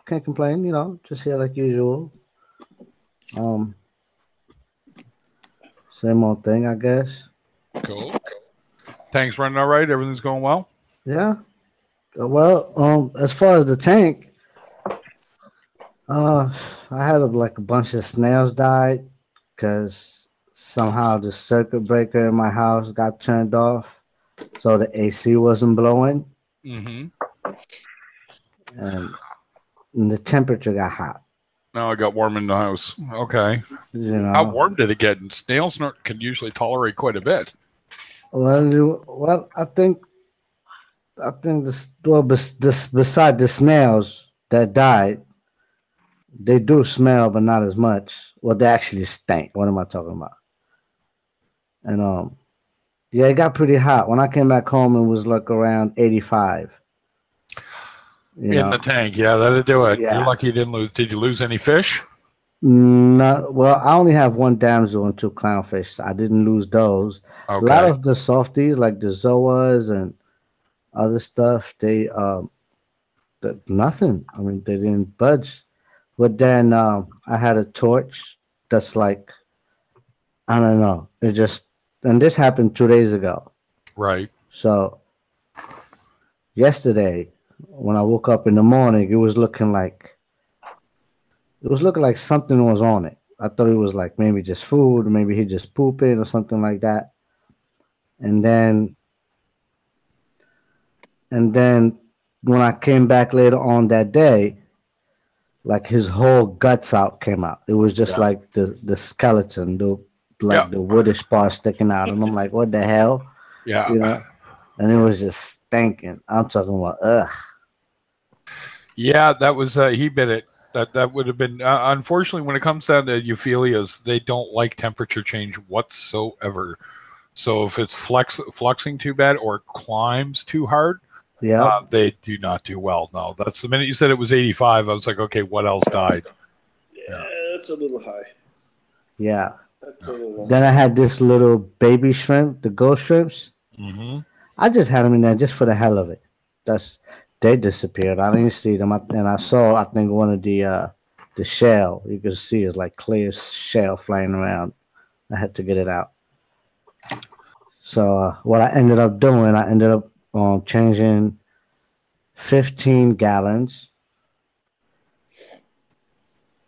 Can't complain. Just here like usual. Same old thing, I guess. Cool. Tank's running all right. Everything's going well. Yeah. Well, as far as the tank, I had a bunch of snails died because somehow the circuit breaker in my house got turned off, so the AC wasn't blowing. Mm-hmm. And the temperature got hot. Now it got warm in the house. Okay. How warm did it get? And snails can usually tolerate quite a bit. Well, I think beside the snails that died, they do smell, but not as much. Well, they actually stink. What am I talking about? And yeah, it got pretty hot. When I came back home, it was like around 85. In the tank, yeah, that'd do it. Yeah. You're lucky you didn't lose. Did you lose any fish? No, well, I only have one damsel and 2 clownfish. I didn't lose those. Okay. A lot of the softies, like the zoas and other stuff, they nothing. I mean, they didn't budge. But then I had a torch that's like, I don't know. And this happened 2 days ago. Right. So yesterday, when I woke up in the morning, it was looking like something was on it. I thought it was like maybe just food, or maybe he just pooping or something like that. And then when I came back later on that day, like his whole guts came out. It was just like the skeleton, the woodish part sticking out. And I'm like, what the hell? Yeah. And it was just stinking. I'm talking about, ugh. Yeah, that was, he bit it. That would have been, unfortunately, when it comes down to euphyllias, they don't like temperature change whatsoever. So if it's fluxing too bad or climbs too hard, they do not do well. No, that's the minute you said it was 85. I was like, okay, what else died? Yeah, it's a little high. Yeah. That's a little Then I had this little baby shrimp, the ghost shrimps. Mm-hmm. I just had them in there just for the hell of it. They disappeared. I didn't see them, and I saw, I think, one of the shell. You could see it's like clear shell flying around. I had to get it out. So what I ended up doing, I ended up changing 15 gallons.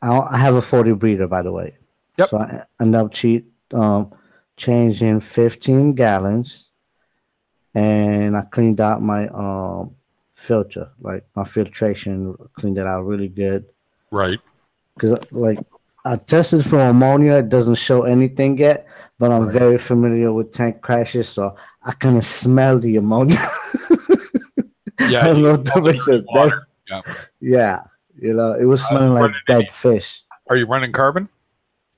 I have a 40 breeder, by the way. Yep. So I ended up changing 15 gallons, and I cleaned out my filter, like my filtration, cleaned it out really good. Right. Because like I tested for ammonia. It doesn't show anything yet, but I'm Right. very familiar with tank crashes, so I kind of smell the ammonia. Yeah, I don't you know can if smell that the makes sense. dirty water. Yeah. Yeah, it was smelling Running like dead fish. Are you running carbon?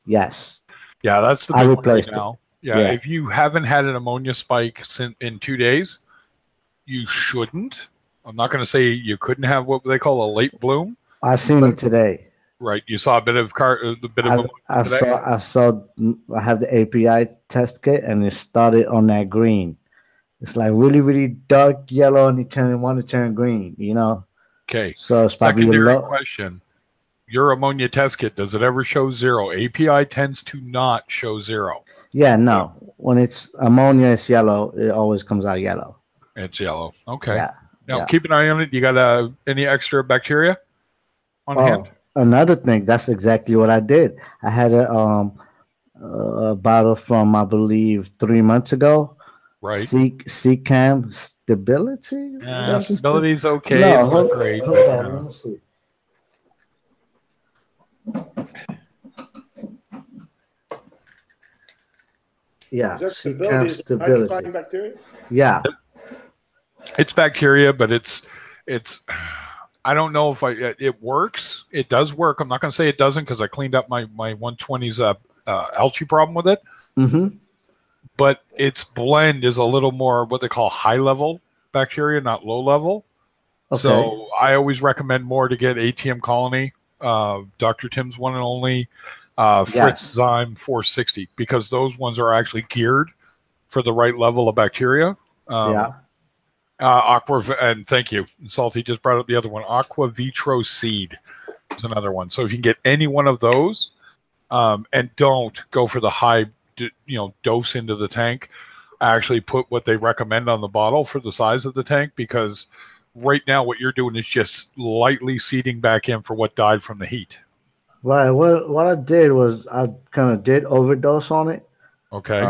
Yes, Yeah, that's the I big one right replaced it. now. Yeah, Yeah. if you haven't had an ammonia spike in 2 days, you shouldn't. I'm not going to say you couldn't have what they call a late bloom. I seen it today. Right, you saw a bit of ammonia today. I have the API test kit, and it started on that green. It's like really, really dark yellow, and it want to turn green. Okay. So it's probably Secondary low. question: your ammonia test kit, does it ever show 0? API tends to not show 0. Yeah, no. When it's ammonia, it's yellow. It always comes out yellow. It's yellow. Okay. Yeah. Now Yeah. keep an eye on it. You got any extra bacteria on hand? Another thing. That's exactly what I did. I had a bottle from, I believe, 3 months ago. Right. Cam stability. Stability's okay. No, It's not great. hold But, on, let me see. Yeah, Cam stability. Bacteria? Yeah, it's bacteria, but it's. I don't know if it works. It does work. I'm not going to say it doesn't because I cleaned up my 120's algae problem with it. Mm-hmm. But its blend is a little more what they call high level bacteria, not low level. Okay. So I always recommend more to get ATM Colony, Dr. Tim's one and only, Fritz Zyme 460, because those ones are actually geared for the right level of bacteria. And thank you. Salty just brought up the other one. Aqua Vitro Seed is another one. So if you can get any one of those, and don't go for the high, dose into the tank, actually put what they recommend on the bottle for the size of the tank, because right now what you're doing is just lightly seeding back in for what died from the heat. Right. What I did was I kind of did overdose on it. Okay.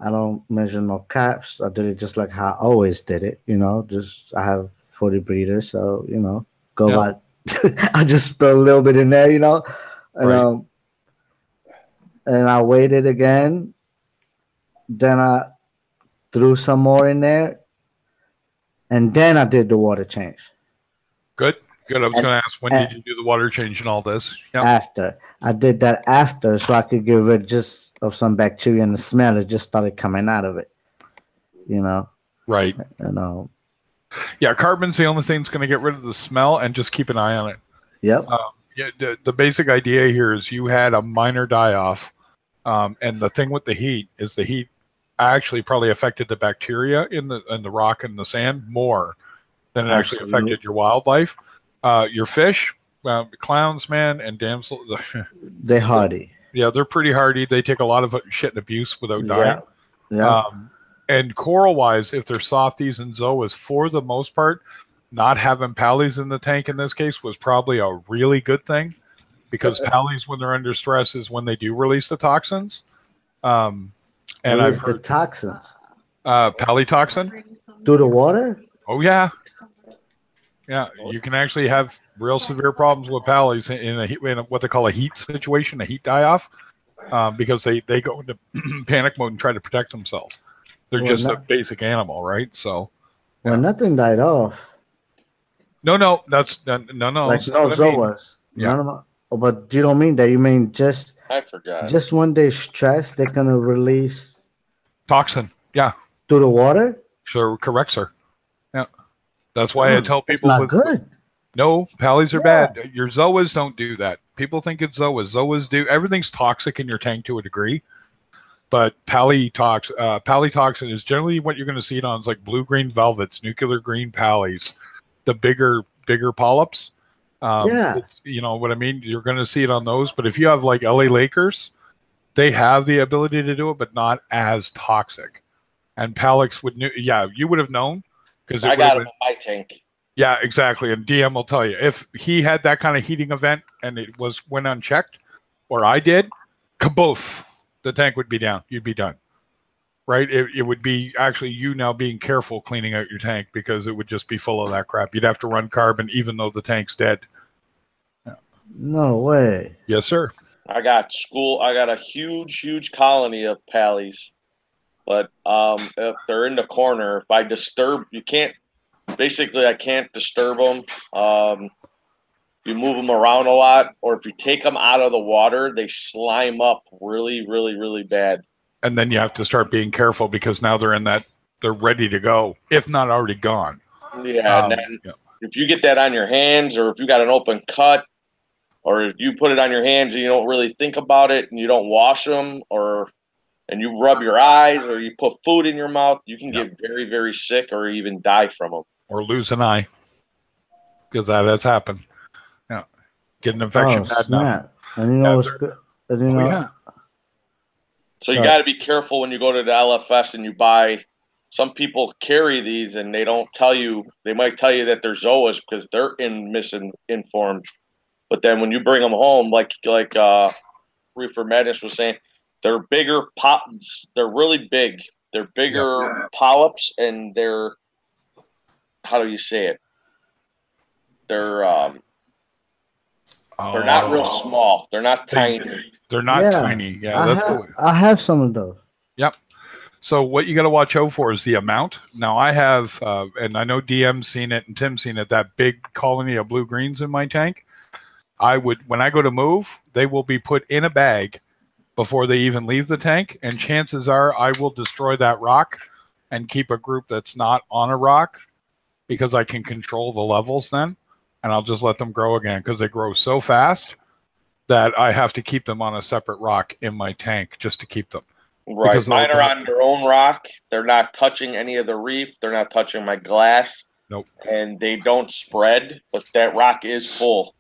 I don't measure no caps. I did it just like how I always did it. Just I have 40 breeders, so go by. I just spilled a little bit in there, and Right. And I waited again. Then I threw some more in there, and then I did the water change. Good. I was going to ask, when did you do the water change and all this? Yep. After. I did that after, so I could get rid just of some bacteria, and the smell it just started coming out of it. Right. Yeah, carbon's the only thing that's going to get rid of the smell, and just keep an eye on it. Yep. The basic idea here is you had a minor die-off, and the thing with the heat is the heat actually probably affected the bacteria in the rock and the sand more than it actually affected your wildlife. Your fish, clowns, man, and damsel. They're hardy. Yeah, they're pretty hardy. They take a lot of shit and abuse without dying. Yeah. And coral-wise, if they're softies and zoas, for the most part, not having pallies in the tank in this case was probably a really good thing, because pallies, when they're under stress, is when they do release the toxins. And I've heard the toxins. Pallytoxin Through the water? Oh yeah. Yeah, you can actually have real severe problems with pallies in what they call a heat situation, a heat die-off, because they go into panic mode and try to protect themselves. They're just a basic animal, right? So, well, nothing died off. No, that's no. Like no zoas. Yeah. But you don't mean that. You mean just I forgot. Just when they're stressed, they're gonna release toxin. Yeah. Through the water. Sure, correct, sir. Yeah. That's why I tell people it's not good. No, pallies are bad. Your zoas don't do that. People think it's zoas. Zoas do. Everything's toxic in your tank to a degree, but pallytoxin is generally what you're going to see it on. It's like blue-green velvets, nuclear green pallies, the bigger polyps. You know what I mean? You're going to see it on those. But if you have like LA Lakers, they have the ability to do it, but not as toxic. And Palix would, you would have known, because I got him in my tank. Yeah, exactly. And DM will tell you if he had that kind of heating event and it went unchecked, or I did, kaboof, the tank would be down. You'd be done. Right? It would be actually you now being careful cleaning out your tank, because it would just be full of that crap. You'd have to run carbon even though the tank's dead. No way. Yes, sir. I got a huge colony of pallies, but if they're in the corner, if I disturb, you can't. Basically, I can't disturb them. You move them around a lot, or if you take them out of the water, they slime up really bad. And then you have to start being careful because now they're ready to go, if not already gone. Yeah, and then if you get that on your hands, or if you got an open cut, or if you put it on your hands and you don't really think about it and you don't wash them, and you rub your eyes or you put food in your mouth, you can get very sick or even die from them. Or lose an eye, because that's happened. Yeah, get an infection. Oh, snap. And you know what's good? And you know, So you got to be careful when you go to the LFS and you buy. Some people carry these and they don't tell you. They might tell you that they're zoas because they're misinformed. But then when you bring them home, like Reefer Madness was saying, they're bigger They're really big. They're bigger polyps, and they're, how do you say it? They're not real small. They're not tiny. They're not tiny. Yeah, I have some of those. Yep. So what you got to watch out for is the amount. Now I have, and I know DM's seen it and Tim's seen it, that big colony of blue greens in my tank. When I go to move, they will be put in a bag before they even leave the tank. And chances are I will destroy that rock and keep a group that's not on a rock because I can control the levels then. And I'll just let them grow again because they grow so fast that I have to keep them on a separate rock in my tank just to keep them. Right. Because mine are on their own rock. They're not touching any of the reef. They're not touching my glass. Nope. And they don't spread, but that rock is full.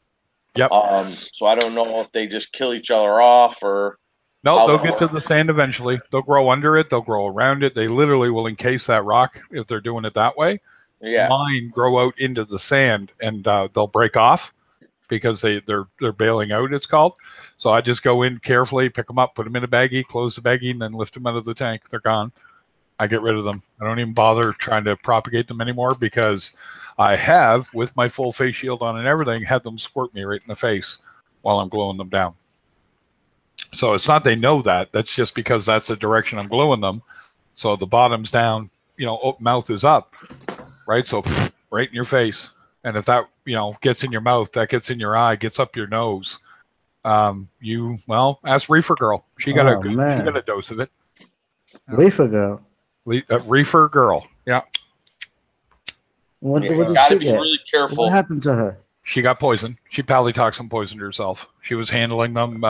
Yep. So I don't know if they just kill each other off or. No, they'll get to the sand eventually. They'll grow under it. They'll grow around it. They literally will encase that rock if they're doing it that way. Yeah. Mine grow out into the sand and they'll break off because they're bailing out, it's called. So I just go in carefully, pick them up, put them in a baggie, close the baggie, and then lift them out of the tank. They're gone. I get rid of them. I don't even bother trying to propagate them anymore because I have, with my full face shield on and everything, had them squirt me right in the face while I'm gluing them down. So it's not they know that. That's just because that's the direction I'm gluing them. So the bottom's down, mouth is up, right? So right in your face. And if that, gets in your mouth, that gets in your eye, gets up your nose, ask Reefer Girl. She got a dose of it. Reefer Girl. Reefer Girl. Yeah. What did you gotta she be get? really careful. What happened to her? She got poisoned. She pallytoxin poisoned herself. She was handling them.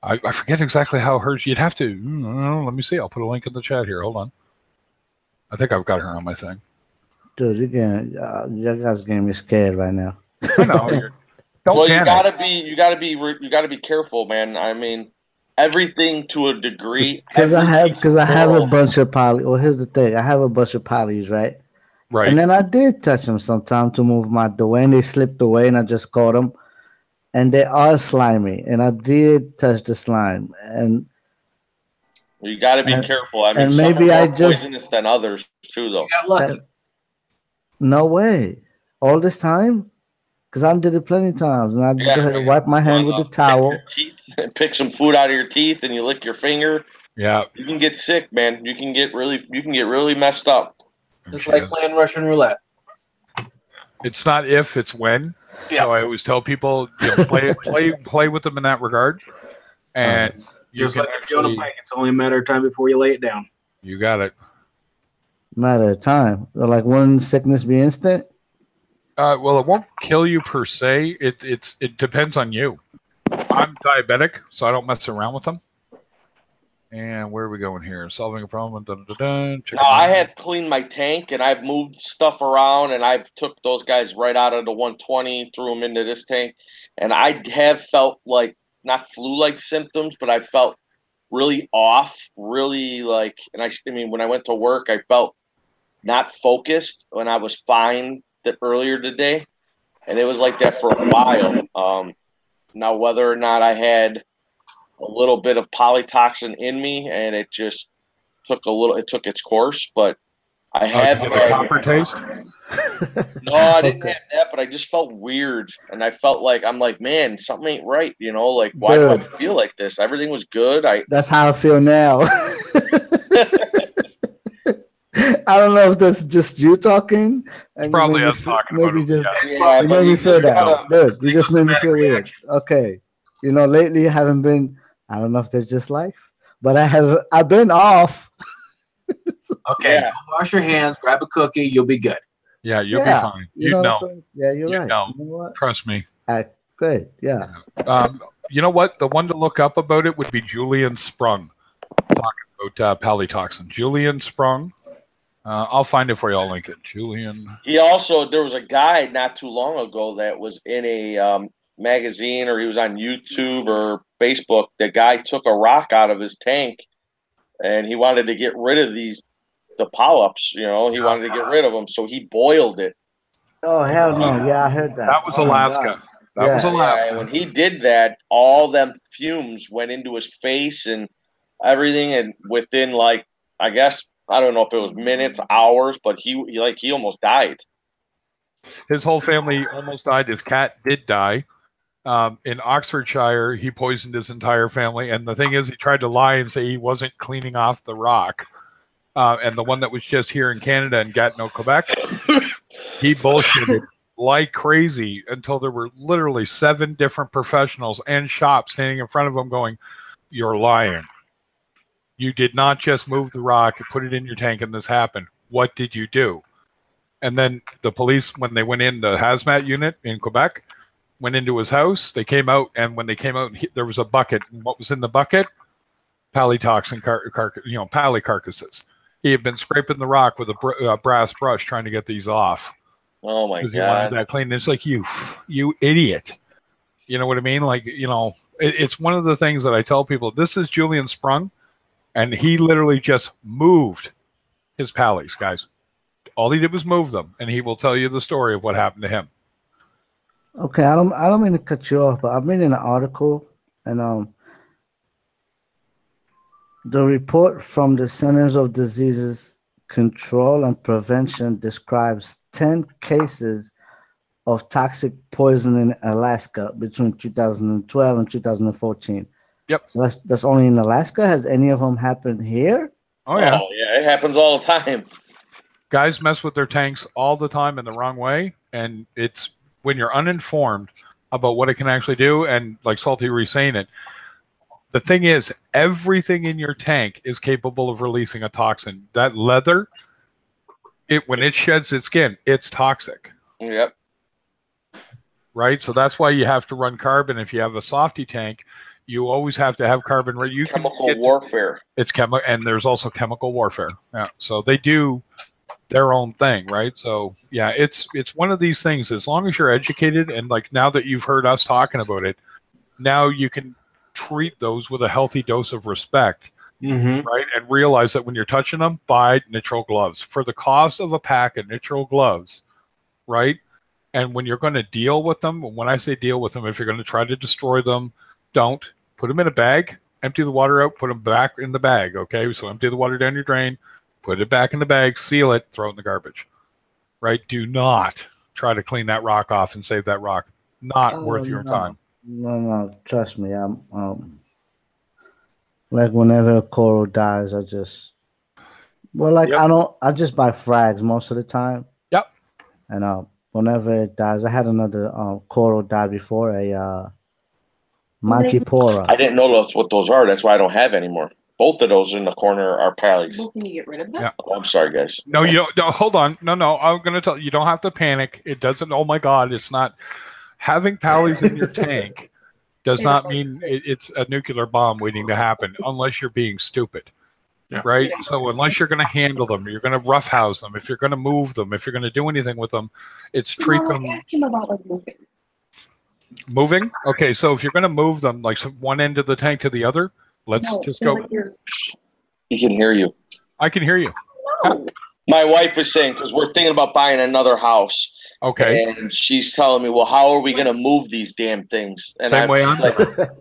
I forget exactly how hers. You'd have to. Let me see. I'll put a link in the chat here. Hold on. I think I've got her on my thing. Dude, you guys getting me scared right now. I know. Well, you gotta be careful, man. I mean, everything to a degree. Because I have a bunch of poly. Well, here's the thing. I have a bunch of polys, right? Right. And then I did touch them sometime to move my dough, and they slipped away, and I just caught them. And they are slimy, and I did touch the slime. And you got to be careful. I mean, and maybe some are more poisonous than others too, though. You got lucky. No way. All this time? Because I did it plenty of times, and I just go ahead and wipe my hand with the towel. Pick some food out of your teeth, and you lick your finger. Yeah, you can get sick, man. You can get really messed up. It's like playing Russian roulette. It's not if, it's when. Yeah. So I always tell people, play with them in that regard. And just like if you're on a bike, it's only a matter of time before you lay it down. You got it. Matter of time. Like one sickness be instant? Well, it won't kill you per se. It depends on you. I'm diabetic, so I don't mess around with them. And where are we going here? Solving a problem. I have cleaned my tank, and I've moved stuff around, and I've took those guys right out of the 120, threw them into this tank, and I have felt like not flu-like symptoms, but I felt really off, really like. And I mean, when I went to work, I felt not focused when I was fine earlier today, and it was like that for a while. Now, whether or not I had a little bit of polytoxin in me and it just took its course, but I have Did the copper taste? No, I didn't Okay. have that, but I just felt weird, and I felt like I'm like, man, something ain't right. Like why do I Dude. feel like this? Everything was good. That's how I feel now. I don't know if that's just you talking. And Probably you made me us feel- talking about maybe it. just Yeah. Yeah, you but made me you feel just that. gotta. Dude, you just made me feel Psychosomatic weird. reaction. Okay. Lately I haven't been. I don't know if that's just life, but I've been off. Okay, Yeah. go wash your hands, grab a cookie, you'll be good. Yeah, you'll Yeah. be fine. You You know what I'm know. saying? Yeah, you're You right. know. You know what? Trust me. Good. Yeah. You know what? The one to look up about it would be Julian Sprung, talking about palitoxin. Julian Sprung. I'll find it for you. I'll link it. Julian. There was a guy not too long ago that was in a magazine, or he was on YouTube or Facebook. The guy took a rock out of his tank, and he wanted to get rid of the polyps. He wanted to get rid of them, so he boiled it. Oh hell no! Yeah, I heard that. That was Oh, my Alaska. God. That was Yeah. Alaska. And when he did that, all them fumes went into his face and everything, and within I guess I don't know if it was minutes, hours, but he almost died. His whole family almost died. His cat did die. In Oxfordshire, he poisoned his entire family. And the thing is, he tried to lie and say he wasn't cleaning off the rock. And the one that was just here in Canada in Gatineau, Quebec, he bullshitted like crazy until there were literally 7 different professionals and shops standing in front of him going, "You're lying. You did not just move the rock and put it in your tank and this happened. What did you do?" And then the police, when they went in, the hazmat unit in Quebec, went into his house. They came out, and when they came out, there was a bucket. And what was in the bucket? Palitoxin, pally carcasses. He had been scraping the rock with a brass brush trying to get these off. Oh my Because he wanted god! that clean. It's like, you idiot. You know what I mean? Like, it's one of the things that I tell people. This is Julian Sprung, and he literally just moved his pallies, guys. All he did was move them, and he will tell you the story of what happened to him. Okay, I don't mean to cut you off, but I'm reading an article, and the report from the Centers of Diseases Control and Prevention describes 10 cases of toxic poison in Alaska between 2012 and 2014. Yep. So that's only in Alaska. Has any of them happened here? Oh yeah. It happens all the time. Guys mess with their tanks all the time in the wrong way, and it's when you're uninformed about what it can actually do, and like Salty was saying it, the thing is, everything in your tank is capable of releasing a toxin. That leather, when it sheds its skin, it's toxic. Yep. Right? So that's why you have to run carbon. If you have a softy tank, you always have to have carbon. Chemical warfare. It's chemical, and there's also chemical warfare. Yeah. So they do their own thing, right? So yeah, it's one of these things. As long as you're educated, and like now that you've heard us talking about it, now you can treat those with a healthy dose of respect, right? And realize that when you're touching them, buy nitrile gloves for the cost of a pack of nitrile gloves, right? And when you're going to deal with them, when I say deal with them, if you're going to try to destroy them, don't put them in a bag, empty the water out, put them back in the bag. Okay, so empty the water down your drain, put it back in the bag, seal it, throw it in the garbage, right? Do not try to clean that rock off and save that rock. Not worth your time. No, trust me. I'm like whenever a coral dies, I just I just buy frags most of the time. Yep. And whenever it dies, I had another coral die before, a Machipora. I didn't know what those are. That's why I don't have anymore. Both of those in the corner are pallies. Well, can you get rid of them? Yeah. Oh, I'm sorry, guys. No, you don't. No, hold on. No. I'm going to tell you. You don't have to panic. It doesn't. Oh my God! It's not having pallies in your tank does not mean it's a nuclear bomb waiting to happen, unless you're being stupid, right? Yeah. So unless you're going to handle them, you're going to roughhouse them. If you're going to move them, if you're going to do anything with them, it's treat them. Ask him about like moving. Moving? Okay, so if you're going to move them, like one end of the tank to the other, let's just go. Like he can hear you. I can hear you. No. My wife is saying, because we're thinking about buying another house, Okay. And she's telling me, well, how are we going to move these damn things? And Same way I'm like,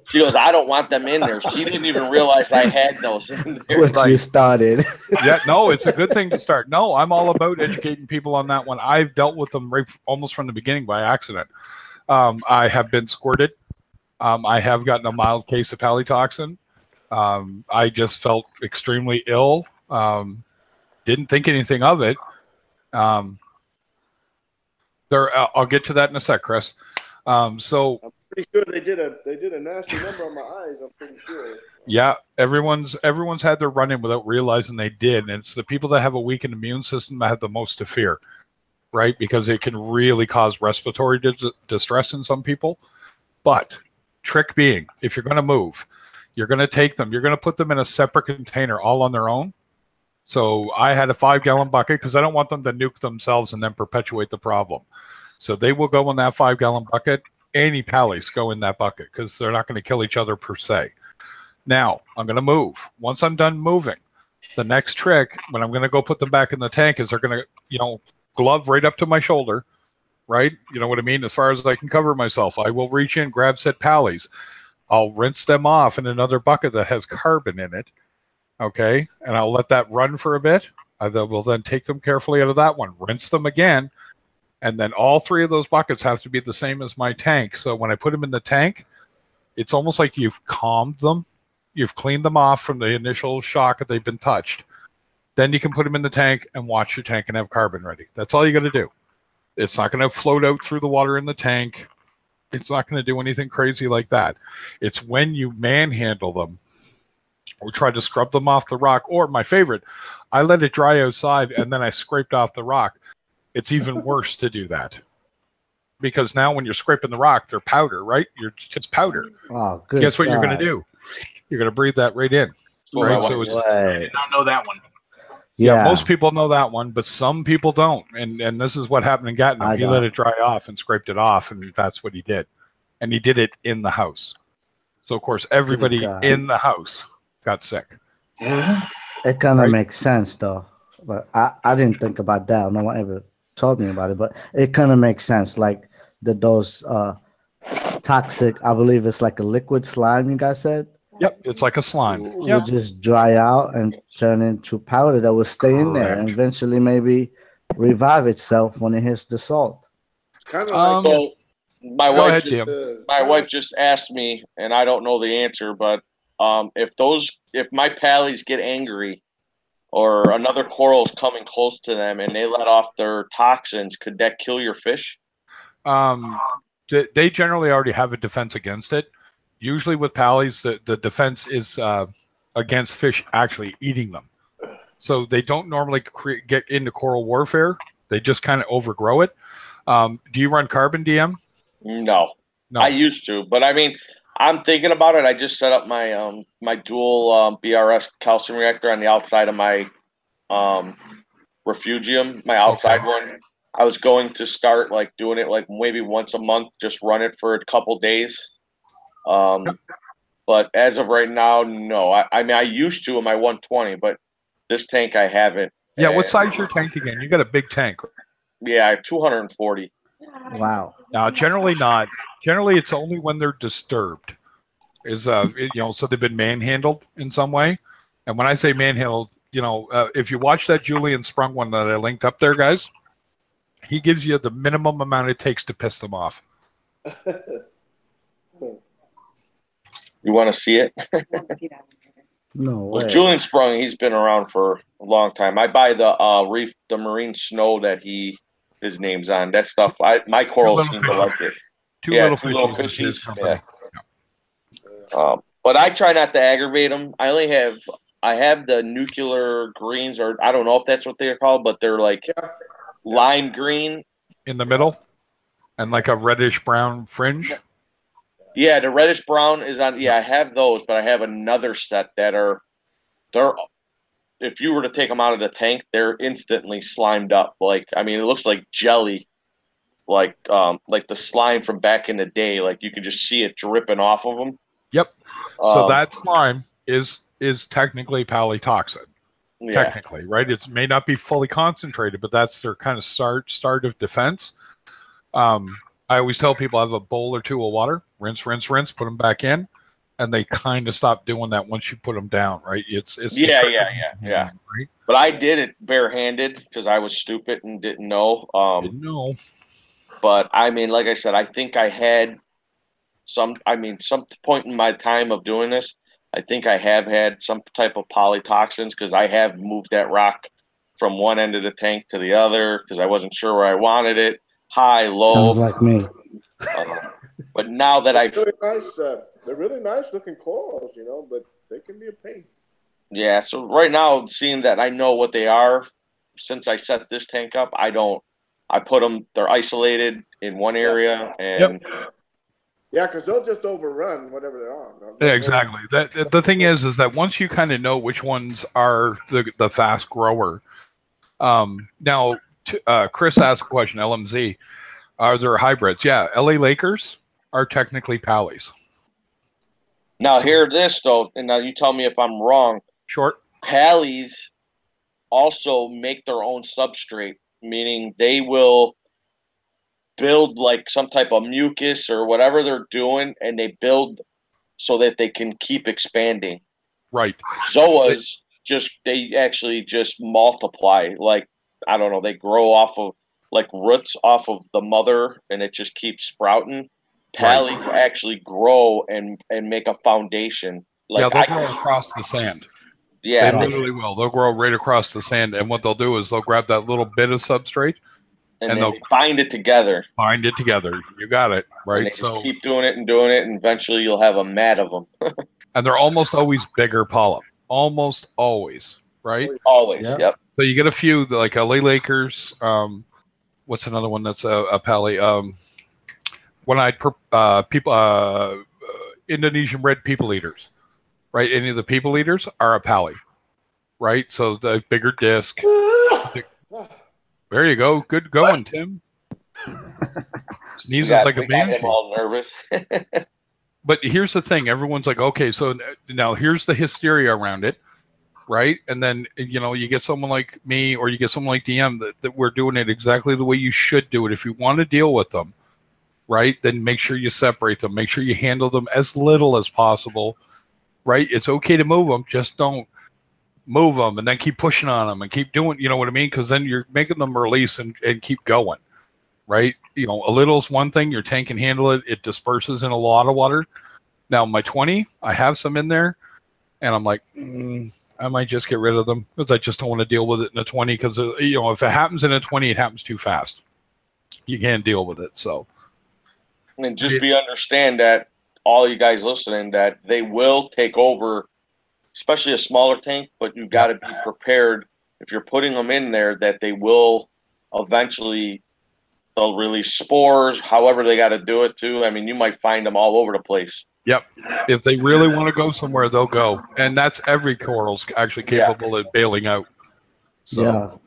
she goes, I don't want them in there. She didn't even realize I had those in there. What you started. Yeah, no, it's a good thing to start. No, I'm all about educating people on that one. I've dealt with them right almost from the beginning by accident. I have been squirted. I have gotten a mild case of halitoxin. I just felt extremely ill. Didn't think anything of it. I'll get to that in a sec, Chris. So I'm pretty sure they did a nasty number on my eyes. I'm pretty sure. yeah, everyone's had their run-in without realizing they did, and it's the people that have a weakened immune system that have the most to fear, right? Because it can really cause respiratory distress in some people. But trick being, if you're going to move, you're going to take them, you're going to put them in a separate container, all on their own. So I had a 5-gallon bucket because I don't want them to nuke themselves and then perpetuate the problem. So they will go in that 5-gallon bucket. Any pallies go in that bucket because they're not going to kill each other per se. Now I'm going to move. Once I'm done moving, the next trick when I'm going to go put them back in the tank is they're going to, glove right up to my shoulder, right? You know what I mean? As far as I can cover myself, I will reach in, grab said pallies. I'll rinse them off in another bucket that has carbon in it. Okay, and I'll let that run for a bit. I will then take them carefully out of that one, rinse them again, and then all 3 of those buckets have to be the same as my tank. So when I put them in the tank, it's almost like you've calmed them. You've cleaned them off from the initial shock that they've been touched. Then you can put them in the tank and watch your tank and have carbon ready. That's all you got to do. It's not going to float out through the water in the tank. It's not going to do anything crazy like that. It's when you manhandle them or try to scrub them off the rock, or my favorite, I let it dry outside and then I scraped off the rock. It's even worse to do that because now when you're scraping the rock, they're powder, right? It's powder. Oh, good. Guess what you're going to do? You're going to breathe that right in. Right? So it's, I did not know that one. yeah, most people know that one, but some people don't. And this is what happened in Gatineau. He let it dry off and scraped it off, and that's what he did. And he did it in the house. So, of course, everybody in the house got sick. Yeah. It kind of makes sense, though. But I didn't think about that. No one ever told me about it. But it kind of makes sense. Like those toxic, I believe it's like a liquid slime, you guys said? Yep, it's like a slime. Will just dry out and turn into powder that will stay in there and eventually maybe revive itself when it hits the salt. It's kind of like my wife just asked me, and I don't know the answer, but if my pallies get angry or another coral is coming close to them and they let off their toxins, could that kill your fish? They generally already have a defense against it. Usually with pallies, the defense is against fish actually eating them. So they don't normally get into coral warfare. They just kind of overgrow it. Do you run carbon, DM? No. I used to, but I mean, I'm thinking about it. I just set up my my dual BRS calcium reactor on the outside of my refugium, my outside one. I was going to start doing it maybe once a month, just run it for a couple days. But as of right now, no. I mean, I used to in my 120, but this tank I haven't. Yeah, what size is your tank again? You got a big tank. Yeah, 240. Wow. Now, generally not. Generally, it's only when they're disturbed. So they've been manhandled in some way. And when I say manhandled, if you watch that Julian Sprung one that I linked up there, guys, he gives you the minimum amount it takes to piss them off. You want to see it? No way. Well, Julian Sprung, he's been around for a long time. I buy the Reef, the marine snow that his name's on. That stuff, my corals seem to like it. Two little fishies. Yeah. But I try not to aggravate them. I have the nuclear greens, or I don't know if that's what they're called, but they're like lime green in the middle, and like a reddish brown fringe. Yeah, the reddish brown is on. Yeah, I have those, but I have another set that they're. If you were to take them out of the tank, they're instantly slimed up. It looks like jelly, like the slime from back in the day. Like you could just see it dripping off of them. Yep. So that slime is technically palitoxin. Yeah. Technically, right? It may not be fully concentrated, but that's their kind of start of defense. I always tell people I have a bowl or two of water, rinse, rinse, rinse, put them back in, and they kind of stop doing that once you put them down, right? It's Yeah. right? But I did it barehanded because I was stupid and didn't know. Didn't know. But I mean, like I said, I think I had some point in my time of doing this, I think I have had some type of polytoxins because I have moved that rock from one end of the tank to the other because I wasn't sure where I wanted it, high, low. Sounds like me. But now that I've really nice, they're really nice looking corals, you know, but they can be a pain. Yeah, so right now, seeing that I know what they are, since I set this tank up, I put them, they're isolated in one area, and Yeah, because they'll just overrun whatever they are. Yeah, exactly. The thing is that once you kind of know which ones are the fast grower. Now, Chris asked a question. LMZ, are there hybrids? Yeah, LA Lakers are technically pallies. now hear this though, and now you tell me if I'm wrong. Short. Pallies also make their own substrate, meaning they will build like some type of mucus or whatever they're doing, and they build so that they can keep expanding. Right. Zoas they actually just multiply. Like, I don't know, they grow off of like roots off of the mother, and it just keeps sprouting. Pallies actually grow and make a foundation. Like, yeah, they'll grow across the sand. Yeah, they literally will. They'll grow right across the sand, and what they'll do is they'll grab that little bit of substrate and they'll bind it together. Bind it together. You got it, right? And they just keep doing it, and eventually you'll have a mat of them. And they're almost always bigger polyp. Almost always, right? Always, yep. So you get a few like LA Lakers. What's another one that's a pally? One-eyed people, Indonesian red people eaters, right? Any of the people eaters are a pally, right? So the bigger disc. There you go. Good going, Tim. Sneezes like a banshee. I'm all nervous. But here's the thing. Everyone's like, okay, so now here's the hysteria around it, right? And then, you get someone like me or you get someone like DM that we're doing it exactly the way you should do it. If you want to deal with them, right, then make sure you separate them. Make sure you handle them as little as possible, right? It's okay to move them. Just don't move them and then keep pushing on them and keep doing, you know what I mean? Because then you're making them release and keep going, right? A little's one thing. Your tank can handle it. It disperses in a lot of water. Now, my 20, I have some in there, and I'm like, I might just get rid of them because I just don't want to deal with it in a 20 because, if it happens in a 20, it happens too fast. You can't deal with it, so. And just understand that, all you guys listening, that they will take over, especially a smaller tank, but you've got to be prepared if you're putting them in there that they will eventually, they'll release spores, however they got to do it too. I mean, you might find them all over the place. Yep. If they really want to go somewhere, they'll go. And that's every coral's actually capable of bailing out. So.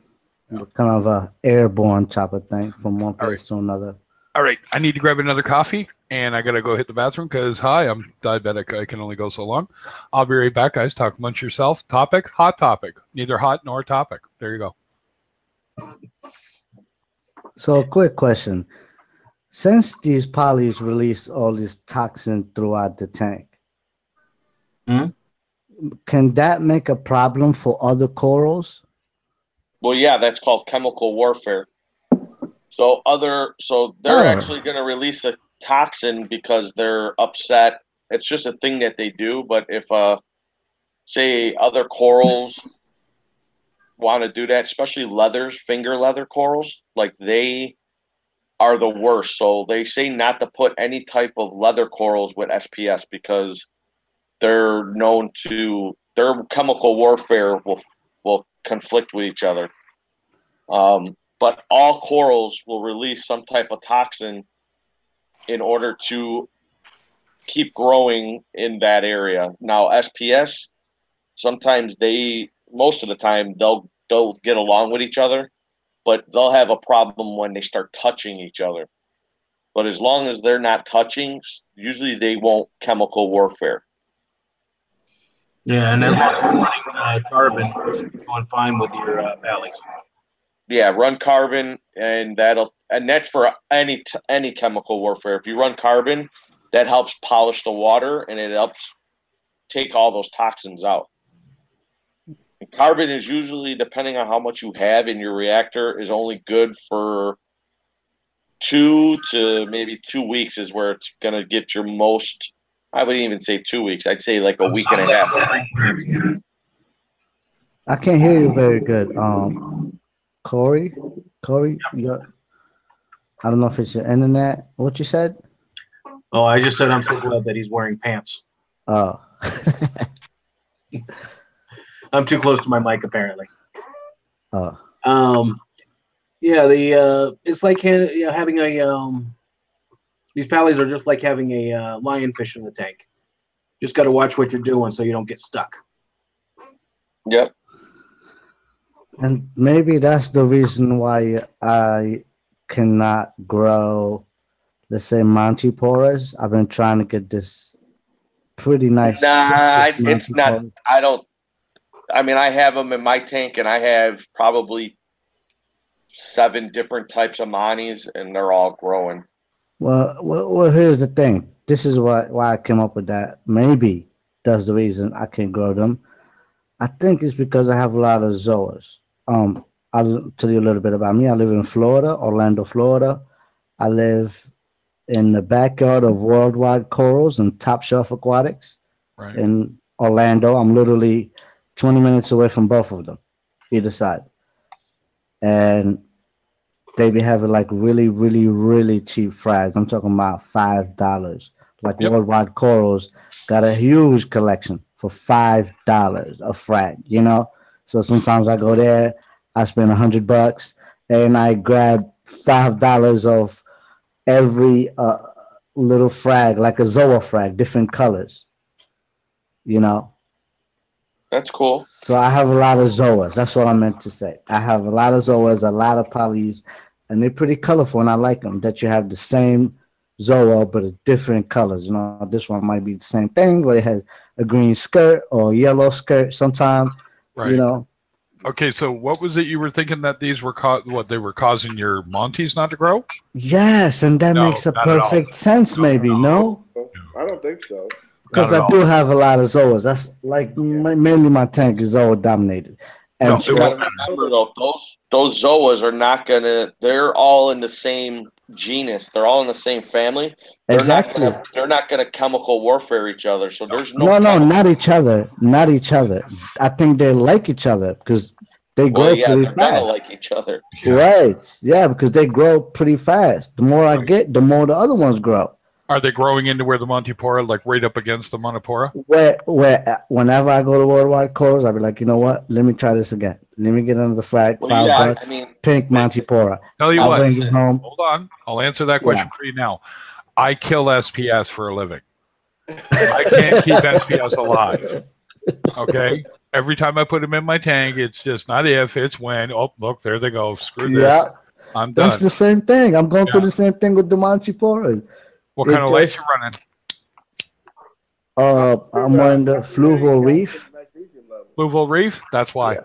Yeah. Kind of a airborne type of thing from one place to another. All right. I need to grab another coffee, and I got to go hit the bathroom because, I'm diabetic. I can only go so long. I'll be right back, guys. Talk amongst yourself. Topic, hot topic. Neither hot nor topic. There you go. So, a quick question. Since these polys release all this toxin throughout the tank, can that make a problem for other corals? Well, yeah, that's called chemical warfare. So they're actually going to release a toxin because they're upset. It's just a thing that they do. But if, say, other corals want to do that, especially finger leather corals, like they are the worst. So they say not to put any type of leather corals with SPS because they're known to, their chemical warfare will conflict with each other. But all corals will release some type of toxin in order to keep growing in that area. Now, SPS, sometimes most of the time, they'll get along with each other, but they'll have a problem when they start touching each other. But as long as they're not touching, usually they won't chemical warfare. Yeah, and as long as you're running carbon, you should be going fine with your valleys. Yeah, run carbon, and that'll and that's for any chemical warfare. If you run carbon, that helps polish the water and it helps take all those toxins out. And carbon is usually, depending on how much you have in your reactor, is only good for 2 to maybe 2 weeks is where it's going to get your most. I wouldn't even say 2 weeks. I'd say like a week and a half. I can't hear you very good. Corey, I don't know if it's your internet. What you said? Oh, I just said I'm so glad that he's wearing pants. Oh. I'm too close to my mic, apparently. Oh. Yeah, it's like having a these pallies are just like having a lionfish in the tank. Just got to watch what you're doing so you don't get stuck. Yep. And maybe that's the reason why I cannot grow, let's say, Montiporas. I've been trying to get this pretty nice. Nah, it's not. I don't. I mean, I have them in my tank, and I have probably 7 different types of Monties, and they're all growing. Well, here's the thing. This is why I came up with that. Maybe that's the reason I can grow them. I think it's because I have a lot of zoas. I'll tell you a little bit about me. I live in Florida, Orlando, Florida. I live in the backyard of Worldwide Corals and Top Shelf Aquatics in Orlando. I'm literally 20 minutes away from both of them, either side. And they be having like really, really, really cheap frags. I'm talking about $5. Like Worldwide Corals got a huge collection for $5 a frag, you know? So sometimes I go there, I spend $100 and I grab $5 of every little frag, like a Zoa frag, different colors, you know? That's cool. So I have a lot of Zoas. That's what I meant to say. I have a lot of Zoas, a lot of polys, and they're pretty colorful, and I like them, that you have the same Zoa, but it's different colors. You know, this one might be the same thing, but it has a green skirt or yellow skirt sometime, you know. Okay, so what was it you were thinking that these were they were causing your Monties not to grow? Yes, and that makes a perfect sense, maybe, no? I don't think so. Because I do have a lot of Zoas. That's like mainly my tank is Zoa dominated. And you gotta remember though, those Zoas are not gonna. They're all in the same genus. They're all in the same family. They're not gonna chemical warfare each other. So there's no. No, not each other. Not each other. I think they like each other because they grow pretty they're fast. gonna like each other. Right. Yeah, because they grow pretty fast. The more I get, the more the other ones grow. Are they growing into where the Montipora, like right up against the Montipora? Where whenever I go to Worldwide Corals, I'll be like, you know what? Let me try this again. Let me get another frag, $5, pink Montipora. Tell you what, bring it home. Hold on. I'll answer that question for you now. I kill SPS for a living. I can't keep SPS alive. Okay? Every time I put them in my tank, it's just not if, it's when. Oh, look, there they go. Screw this. I'm done. That's the same thing. I'm going through the same thing with the Montipora. What kind of lights you running? I'm on the Fluval Reef. Fluval Reef? That's why.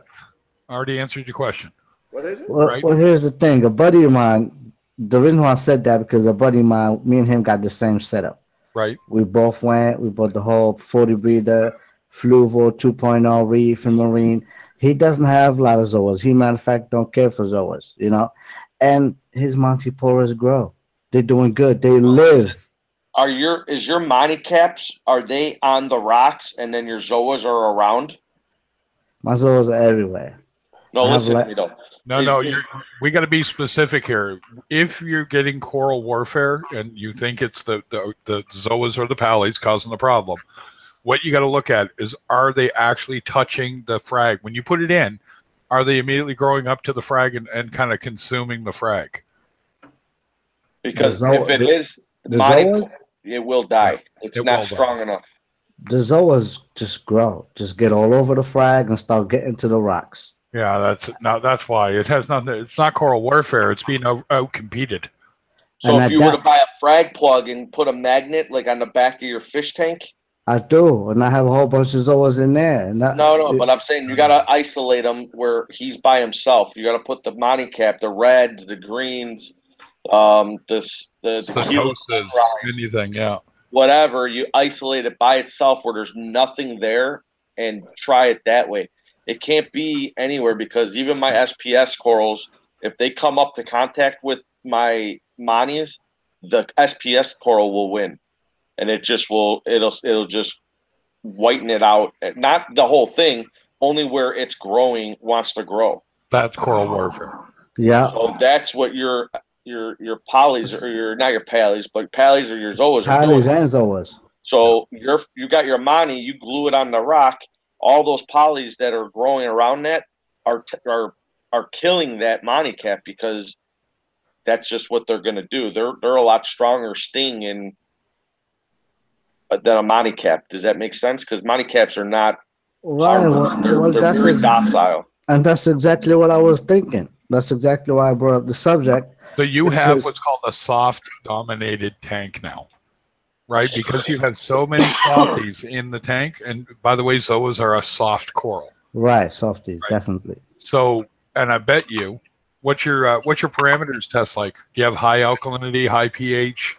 I already answered your question. What is it? Well, here's the thing. A buddy of mine, the reason why I said that, because a buddy of mine, me and him got the same setup. Right. We both went. We bought the whole 40 breeder, Fluval 2.0 Reef and Marine. He doesn't have a lot of Zoas. He, matter of fact, don't care for Zoas, you know? And his Montiporas grow. They're doing good. They live. Is your Monty caps, are they on the rocks and then your Zoas are around? My Zoas are everywhere. No, listen to me though. No, we got to be specific here. If you're getting coral warfare and you think it's the Zoas or the Pallies causing the problem, what you got to look at is, are they actually touching the frag? When you put it in, are they immediately growing up to the frag and kind of consuming the frag? Because if it is, it will die. It's not strong enough. The Zoas just grow, just get all over the frag and start getting to the rocks. Yeah, that's why it has nothing. It's not coral warfare. It's being out competed. So if you were to buy a frag plug and put a magnet like on the back of your fish tank, I do, and I have a whole bunch of Zoas in there. But I'm saying you got to isolate them where he's by himself. You got to put the Monty cap, the reds, the greens, The Satosis, anything, yeah. whatever, you isolate it by itself where there's nothing there and try it that way. It can't be anywhere because even my SPS corals, if they come up to contact with my Manias, the SPS coral will win. And it just it'll just whiten it out. Not the whole thing, only where it's growing wants to grow. That's coral warfare. Yeah. So that's what your polys, or your, not your pallies, but pallies or your zoas are Pallies doing. and zoas. So you got your Mani, you glue it on the rock. All those polys that are growing around that are killing that Mani cap because that's just what they're going to do. They're a lot stronger sting than a Mani cap. Does that make sense? Because Mani caps are not harmless. They're very docile. And that's exactly what I was thinking. That's exactly why I brought up the subject. So you have what's called a soft dominated tank now, right? Because you have so many softies in the tank. And by the way, zoas are a soft coral. Right, softies, right? Definitely. So, and I bet you, what's your parameters test like? Do you have high alkalinity, high pH?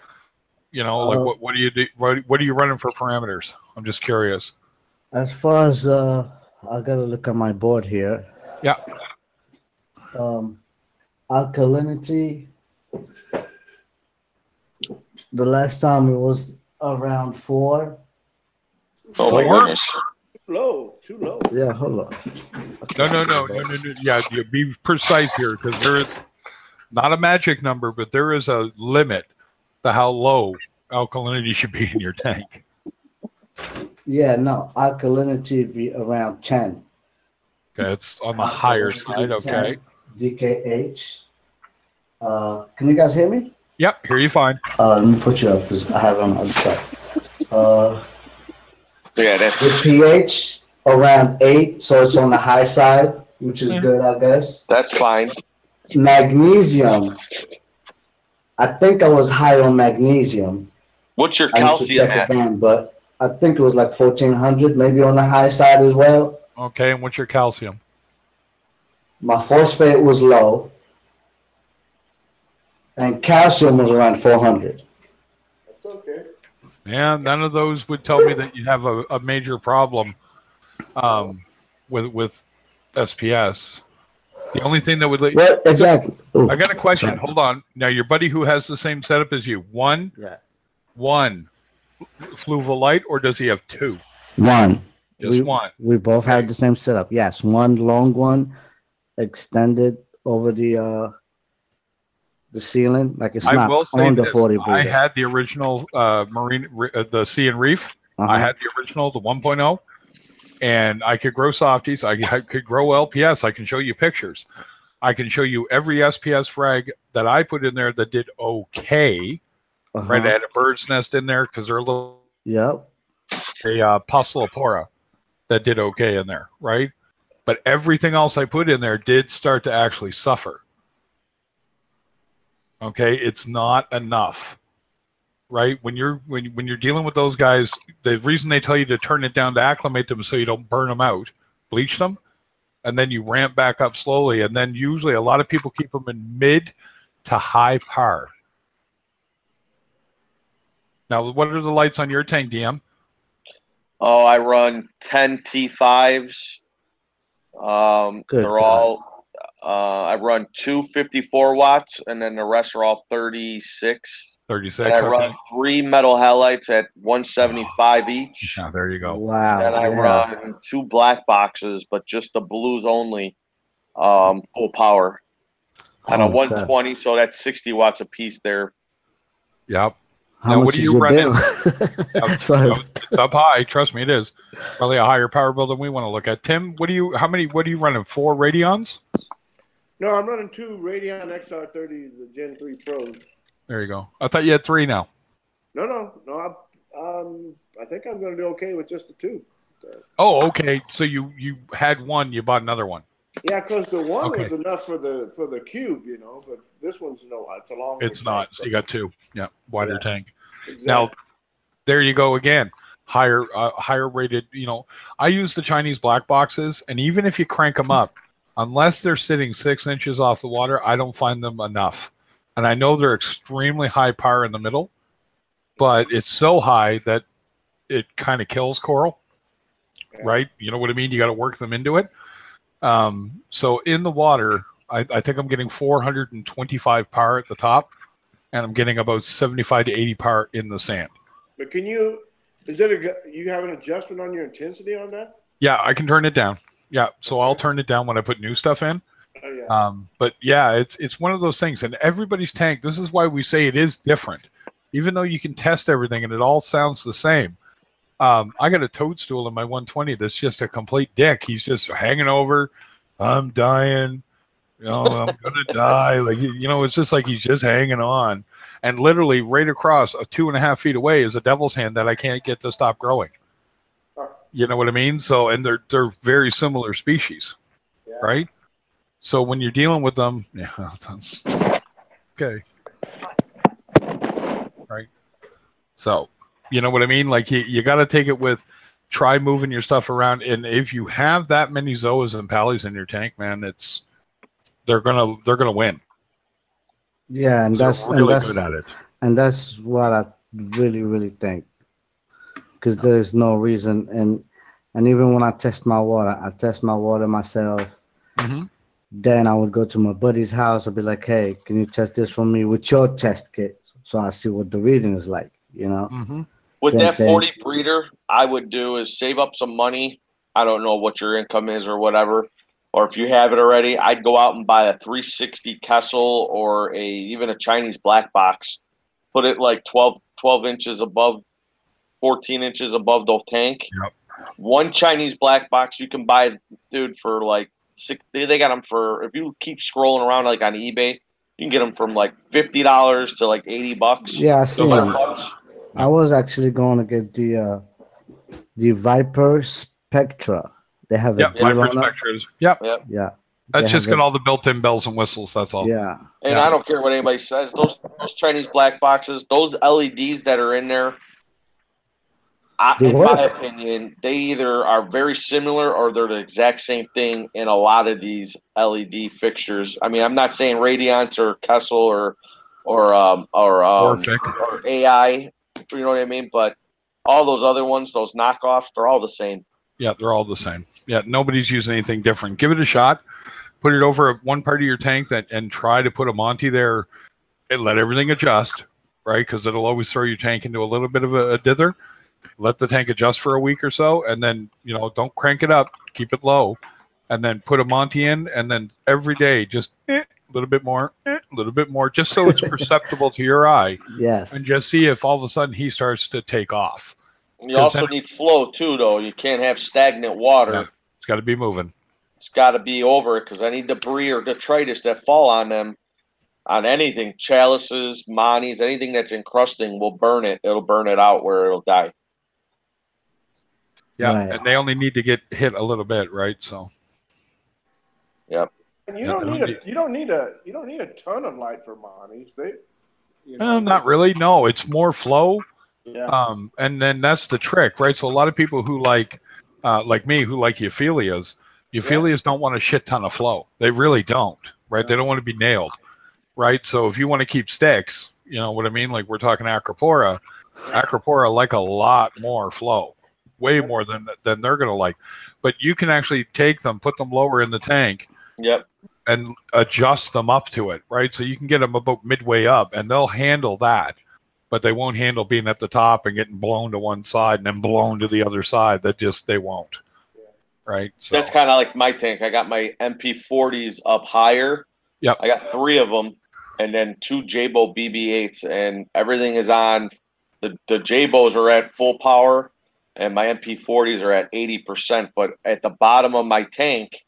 You know, like what do you do? What are you running for parameters? I'm just curious. As far as I gotta look at my board here. Yeah. Alkalinity. The last time it was around 4. Oh my goodness. Too low. Yeah, hold on. No. Yeah, you be precise here because there is not a magic number, but there is a limit to how low alkalinity should be in your tank. Yeah, no, alkalinity would be around 10. Okay, it's on the higher side. Okay. DKH. Can you guys hear me? Yep, hear you fine. Let me put you up because I have it on the other side. Yeah, that's the pH around 8, so it's on the high side, which is good, I guess. That's fine. Magnesium. I think I was high on magnesium. What's your I need to calcium check at? again, but I think it was like 1400, maybe on the high side as well. Okay, and what's your calcium? My phosphate was low, and calcium was around 400. That's okay. Yeah, none of those would tell me that you have a major problem with SPS. The only thing that would let Well, exactly. Ooh, I got a question. sorry. Hold on. Now, your buddy who has the same setup as you, one fluval light, or does he have 2? One. Just one. We both had the same setup. Yes, one long one extended over the ceiling, like it's not on the 40 breeder. I had the original the Sea and Reef. I had the original, the 1.0, and I could grow softies. I could grow LPS. I can show you pictures. I can show you every SPS frag that I put in there that did okay. Right, I had a bird's nest in there because they're a little. Yep. A Postulopora that did okay in there, right? But everything else I put in there did start to actually suffer. Okay, it's not enough, right? When you're dealing with those guys, the reason they tell you to turn it down to acclimate them is so you don't burn them out, bleach them, and then you ramp back up slowly. And then usually a lot of people keep them in mid to high par. Now, what are the lights on your tank, DM? Oh, I run 10 T5s. They're all, I run 2 54 watts, and then the rest are all 36. 36. And I run 3 metal halides at 175 each. Yeah, there you go. Wow. And I run 2 black boxes, but just the blues only, full power. On a 120, so that's 60 watts a piece there. Yep. How much what is you your running? bill? Sorry. It's up high. Trust me, it is. Probably a higher power bill than we want to look at. Tim, what are you running? 4 Radions? No, I'm running 2 Radeon XR30, the Gen 3 Pros. There you go. I thought you had 3 now. No. I think I'm going to do okay with just the 2. Oh, okay. So you had 1, you bought another one. Yeah, because the 1 was enough for the cube, but this one's it's a long. It's not. So you got 2. Yeah, wider tank. Exactly. Now, there you go again. Higher rated. I use the Chinese black boxes, and even if you crank them up, unless they're sitting 6 inches off the water, I don't find them enough. And I know they're extremely high power in the middle, but it's so high that it kind of kills coral, right? You know what I mean? You got to work them into it. So in the water, I think I'm getting 425 power at the top, and I'm getting about 75 to 80 power in the sand. But can you? You have an adjustment on your intensity on that? Yeah, I can turn it down. Yeah, so I'll turn it down when I put new stuff in. Oh, yeah. But yeah, it's one of those things, and everybody's tank. This is why we say it is different, even though you can test everything and it all sounds the same. I got a toadstool in my 120 that's just a complete dick. He's just hanging over. I'm dying. You know, I'm gonna die. Like you know, it's just like he's just hanging on. And literally, right across 2.5 feet away is a devil's hand that I can't get to stop growing. You know what I mean? So, and they're very similar species, right? So when you're dealing with them, yeah, that's okay, right? So, you know what I mean? Like you got to take it with, try moving your stuff around, and if you have that many zoas and pallies in your tank, man, they're gonna win. Yeah, and They're that's really good at it. And that's what I really think, because there's no reason. And even when I test my water myself. Mm-hmm. Then I would go to my buddy's house. I'd be like, "Hey, can you test this for me with your test kit?" So I see what the reading is like. You know. Mm-hmm. With Same that thing. 40 breeder, I would do is save up some money. I don't know what your income is or whatever, or if you have it already, I'd go out and buy a 360 Kessel or even a Chinese black box. Put it like 12 inches above, 14 inches above the tank. Yep. One Chinese black box you can buy, dude, for like they got them for, if you keep scrolling around like on eBay, you can get them from like $50 to like $80. Yeah, I see them. $100. I was actually going to get the Viper Spectra. They have a Yep, deal Viper on it. Spectras. Yep. Yeah. That's They just have got all the built-in bells and whistles. That's all. Yeah. And Yeah. I don't care what anybody says. Those Chinese black boxes, those LEDs that are in there, They in my work. opinion, they either are very similar or they're the exact same thing in a lot of these LED fixtures. I mean, I'm not saying Radiance or Kessel or AI, you know what I mean? But all those other ones, those knockoffs, they're all the same. Yeah, they're all the same. Yeah, nobody's using anything different. Give it a shot. Put it over one part of your tank and try to put a Monty there and let everything adjust, right? Because it'll always throw your tank into a little bit of a dither. Let the tank adjust for a week or so, and then, you know, don't crank it up. Keep it low, and then put a Monty in, and then every day just a little bit more, just so it's perceptible to your eye. Yes. And just see if all of a sudden he starts to take off. You also need flow too, though. You can't have stagnant water. Yeah, it's got to be moving. It's got to be over it, because any debris or detritus that fall on them, on anything, chalices, Monties, anything that's encrusting will burn it. It'll burn it out where it'll die. Yeah, Right. and they only need to get hit a little bit, right? So. Yep. And you don't need a ton of light for Monties. Not really. No, it's more flow. Yeah. And then that's the trick, right? So a lot of people who like me, who like euphyllias don't want a shit ton of flow. They really don't, right? They don't want to be nailed, right? So if you want to keep sticks, you know what I mean? Like we're talking Acropora like a lot more flow, way more than they're going to like. But you can actually take them, put them lower in the tank. Yep. And adjust them up to it, right? So you can get them about midway up, and they'll handle that. But they won't handle being at the top and getting blown to one side and then blown to the other side. They won't. Right? So that's kind of like my tank. I got my MP40s up higher. Yep. I got 3 of them, and then 2 Jabo BB8s, and everything is on. The Jabos are at full power, and my MP40s are at 80%. But at the bottom of my tank,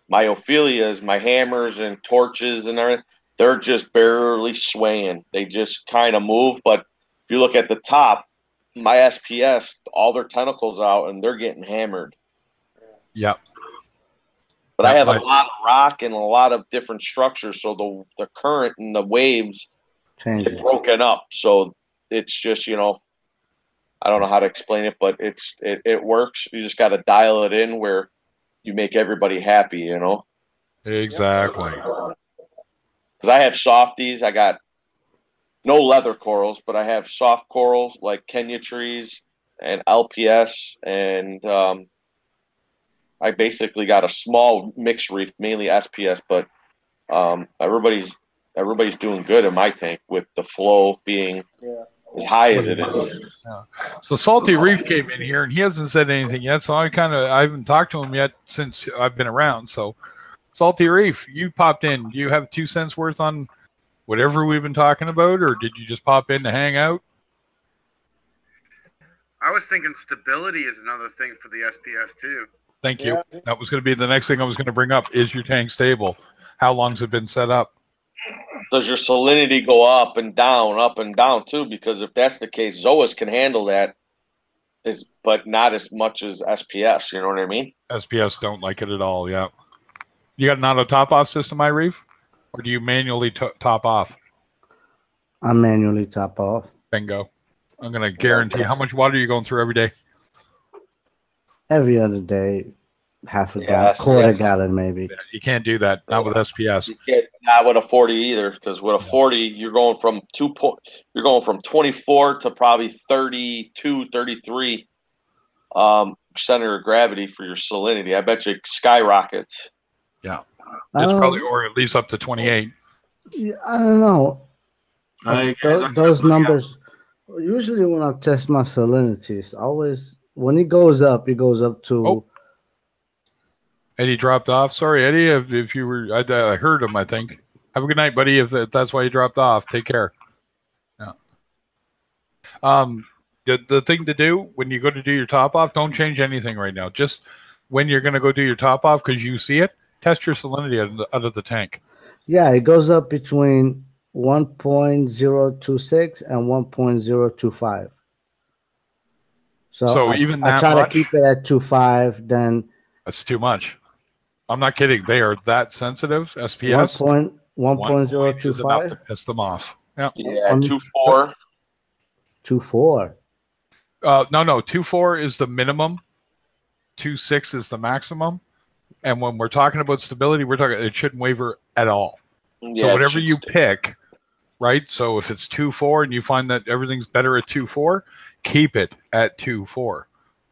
my Ophelias, my hammers and torches and everything, they're just barely swaying. They just kind of move. But if you look at the top, my SPS, all their tentacles out, and they're getting hammered. Yep. But I have a lot of rock and a lot of different structures, so the current and the waves get broken up. So it's just, you know, I don't know how to explain it, but it works. You just got to dial it in where you make everybody happy, you know? Exactly. Because I have softies. I got No leather corals, but I have soft corals like Kenya trees and LPS, and I basically got a small mixed reef, mainly SPS, but everybody's doing good in my tank with the flow being as high as it is. Yeah. So Salty Reef came in here and he hasn't said anything yet. So I haven't talked to him yet since I've been around. So Salty Reef, you popped in. Do you have 2 cents worth on whatever we've been talking about, or did you just pop in to hang out? I was thinking stability is another thing for the SPS too. Thank you. That was going to be the next thing I was going to bring up. Is your tank stable? How long's it been set up? Does your salinity go up and down too? Because if that's the case, Zoas can handle that, but not as much as SPS. You know what I mean? SPS don't like it at all. Yeah. You got an auto top off system, Reef, or do you manually top off? I manually top off. Bingo. I'm going to guarantee. How much water are you going through every day? Every other day, half a gallon, quarter gallon maybe. Yeah, you can't do that. Not with SPS. You can't, not with a 40 either, because with a 40, you're going from 24 to probably 32, 33 center of gravity for your salinity. I bet you skyrockets. Yeah, it's probably, or at least up to 28. Yeah, I don't know. Those numbers. Usually, when I test my salinity, it's always when it goes up to. Oh. Eddie dropped off. Sorry, Eddie. If you were, I heard him. I think. Have a good night, buddy. If that's why you dropped off, take care. Yeah. The thing to do when you go to do your top off, don't change anything right now. Just when you're going to go do your top off, because you see it, test your salinity out of the tank. Yeah, it goes up between 1.026 and 1.025. So even I that try much, to keep it at 2.5. Then that's too much. I'm not kidding. They are that sensitive. SPS 1.025 is enough to piss them off. Yeah. Yeah. 2.4. 2.4. No. 2.4 is the minimum. 2.6 is the maximum. And when we're talking about stability, we're talking it shouldn't waver at all. Yeah, So whatever you pick, right? So if it's 2.4 and you find that everything's better at 2.4, keep it at 2.4,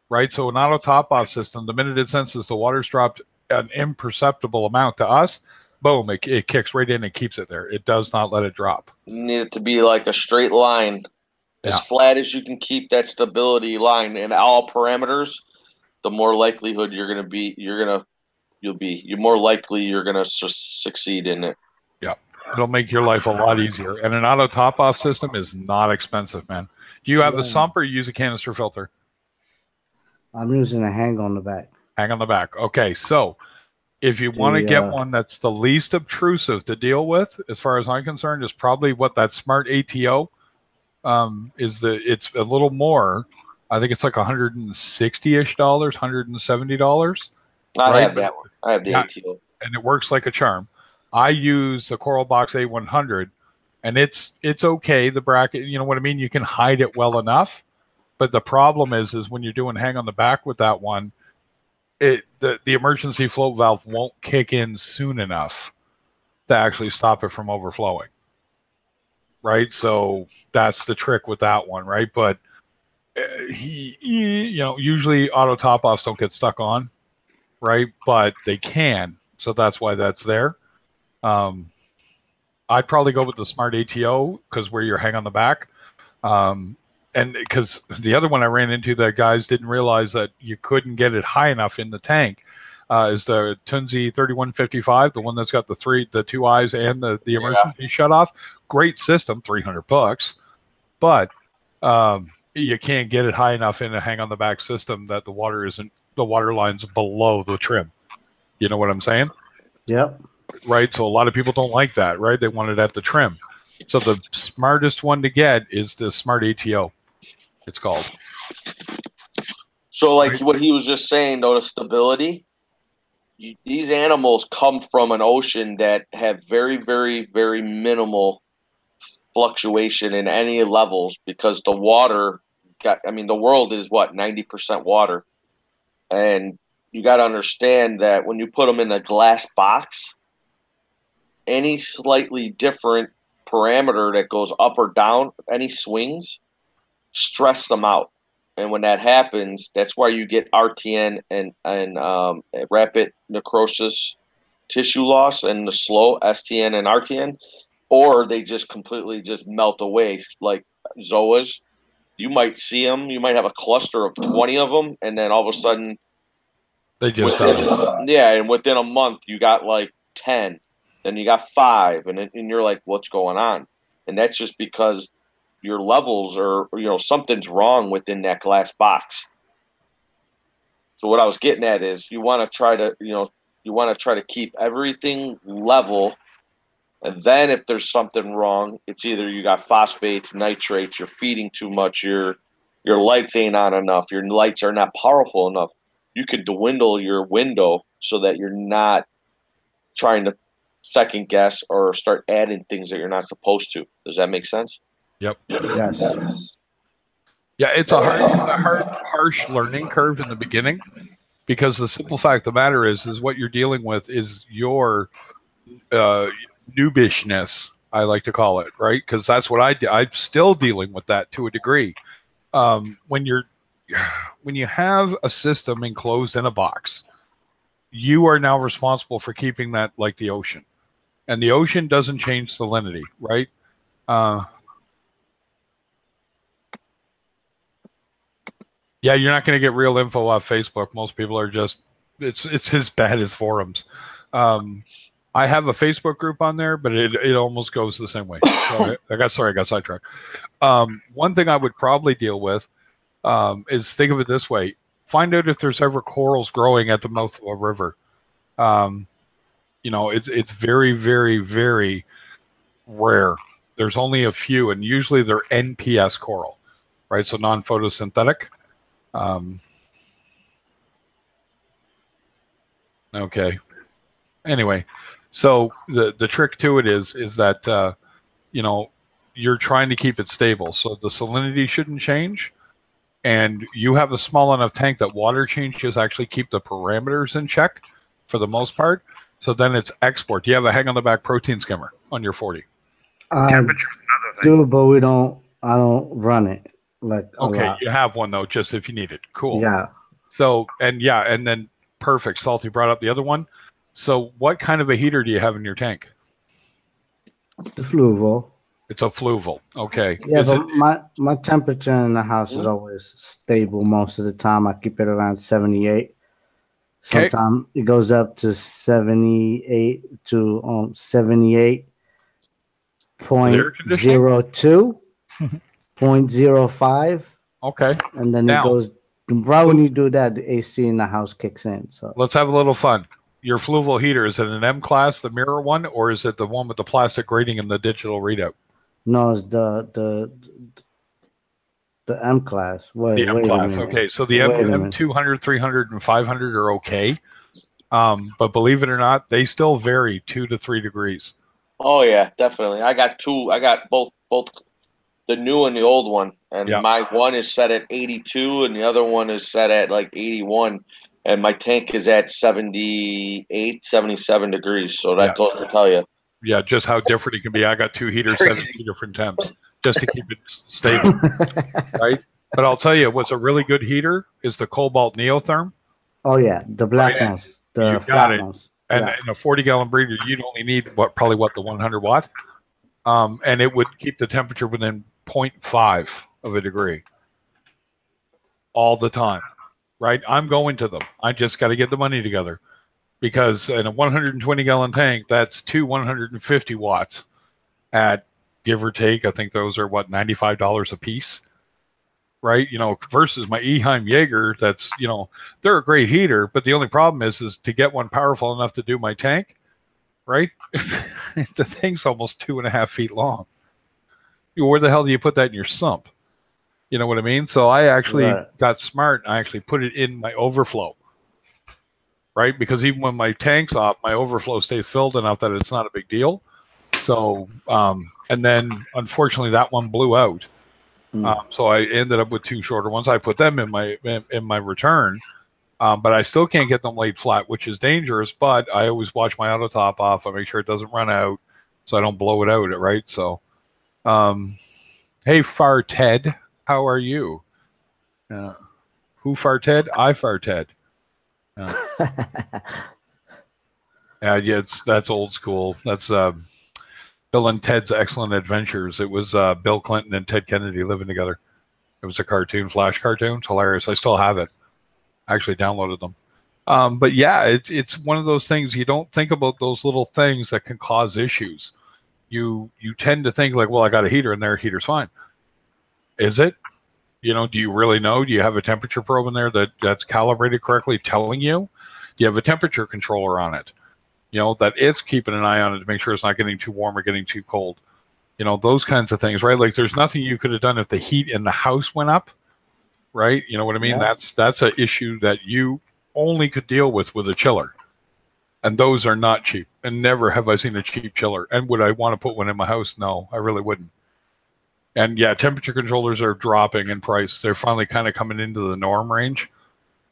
right? So an auto top off system, the minute it senses the water's dropped an imperceptible amount to us, boom, it kicks right in and keeps it there. It does not let it drop. You need it to be like a straight line, as flat as you can keep that stability line in all parameters. The more likelihood you're more likely you're gonna succeed in it. Yeah, it'll make your life a lot easier. And an auto top off system is not expensive, man. Do you have a sump or you use a canister filter? I'm using a hang on the back. Hang on the back. Okay, so if you want to get one that's the least obtrusive to deal with, as far as I'm concerned, is probably what that Smart ATO is. It's a little more. I think it's like $160-ish, $170. I have that one. I have the ATO, and it works like a charm. I use the Coral Box A100, and it's okay. The bracket, you know what I mean. You can hide it well enough, but the problem is when you're doing hang on the back with that one. The emergency float valve won't kick in soon enough to actually stop it from overflowing, right? So that's the trick with that one, right? But usually auto top offs don't get stuck on, right? But they can, so that's why that's there. I'd probably go with the Smart ATO because where you're hang on the back. And because the other one I ran into that guys didn't realize that you couldn't get it high enough in the tank is the Tunzi 3155, the one that's got the two eyes and the emergency shut off. Great system, $300, but you can't get it high enough in a hang on the back system that the water line's below the trim. You know what I'm saying? Yep. Right. So a lot of people don't like that, right? They want it at the trim. So the smartest one to get is the Smart ATO. It's called. So like what he was just saying, though, the stability, these animals come from an ocean that have very, very, very minimal fluctuation in any levels because the water the world is 90% water. And you got to understand that when you put them in a glass box, any slightly different parameter that goes up or down, any swings, stress them out. And when that happens, that's why you get RTN and rapid necrosis tissue loss and the slow STN and RTN, or they just completely just melt away like zoas. You might see them. You might have a cluster of 20 of them, and then all of a sudden, They just die. and within a month you got like 10, then you got 5, and you're like, what's going on? And that's just because your levels are, something's wrong within that glass box. So what I was getting at is you want to try to keep everything level. And then if there's something wrong, it's either you got phosphates, nitrates, you're feeding too much, your lights ain't on enough, your lights are not powerful enough. You could dwindle your window so that you're not trying to second guess or start adding things that you're not supposed to. Does that make sense? Yep. Yes. Yeah, it's a harsh learning curve in the beginning, because the simple fact of the matter is what you're dealing with is your noobishness, I like to call it, right? Because that's what I'm still dealing with that to a degree. When you have a system enclosed in a box, you are now responsible for keeping that like the ocean, and the ocean doesn't change salinity, right? Yeah, you're not going to get real info off Facebook. Most people are just it's as bad as forums. I have a Facebook group on there, but it almost goes the same way. So I got sidetracked. One thing I would probably deal with is, think of it this way: find out if there's ever corals growing at the mouth of a river. It's very, very, very rare. There's only a few, and usually they're NPS coral, right? So non-photosynthetic. Okay. Anyway, so the trick to it is that you're trying to keep it stable, so the salinity shouldn't change, and you have a small enough tank that water changes actually keep the parameters in check for the most part. So then it's export. Do you have a hang on the back protein skimmer on your 40? Temperature's another thing. Do, but I don't run it like a Okay, lot. you have one though, just if you need it. Cool. Yeah. So and then perfect. Salty brought up the other one. So what kind of a heater do you have in your tank? The Fluval. It's a Fluval. Okay. Yeah, but my temperature in the house is always stable most of the time. I keep it around 78. Sometimes it goes up to 78 to 78.02, 0.05. Okay. And then Now, it goes right when you do that, the AC in the house kicks in. So let's have a little fun. Your Fluval heater, is it an M class, the mirror one, or is it the one with the plastic grating and the digital readout? no, it's the M class. Wait M a class. minute. Okay, so the M200, 300, and 500 are okay. But believe it or not, they still vary 2 to 3 degrees. Oh yeah, definitely. I got two. I got both the new and the old one, and my one is set at 82, and the other one is set at like 81, and my tank is at 78, 77 degrees. So that goes to tell you. Yeah, just how different it can be. I got 2 heaters set at 2 different temps just to keep it stable, right? But I'll tell you, what's a really good heater is the Cobalt Neotherm. Oh yeah, the black ones, the flat ones. And in a 40-gallon breeder, you'd only need probably the 100 watt, and it would keep the temperature within 0.5 of a degree all the time, right? I'm going to them. I just got to get the money together, because in a 120-gallon tank, that's 2 150 watts at, give or take, I think those are $95 a piece. Right, versus my Eheim Jaeger, that's, they're a great heater, but the only problem is to get one powerful enough to do my tank, right? The thing's almost 2.5 feet long. Where the hell do you put that in your sump? You know what I mean? So I actually got smart, and I actually put it in my overflow, right? Because even when my tank's off, my overflow stays filled enough that it's not a big deal. So, and then unfortunately that one blew out. So I ended up with 2 shorter ones. I put them in my return, but I still can't get them laid flat, which is dangerous. But I always watch my auto top off. I make sure it doesn't run out, so I don't blow it out, right? So, hey, Far Ted, how are you? Who Far Ted? I Far Ted. Yeah, that's old school. That's Bill and Ted's Excellent Adventures. It was Bill Clinton and Ted Kennedy living together. It was a cartoon, flash cartoon. It's hilarious. I still have it. I actually downloaded them. But yeah, it's one of those things you don't think about, those little things that can cause issues. You tend to think like, well, I got a heater in there. Heater's fine. Is it? Do you really know? Do you have a temperature probe in there that's calibrated correctly, telling you? Do you have a temperature controller on it? That it's keeping an eye on it to make sure it's not getting too warm or getting too cold. Those kinds of things, right? Like there's nothing you could have done if the heat in the house went up, right? You know what I mean? Yeah. That's an issue that you only could deal with a chiller. And those are not cheap. And never have I seen a cheap chiller. And would I want to put one in my house? No, I really wouldn't. And yeah, temperature controllers are dropping in price. They're finally kind of coming into the norm range.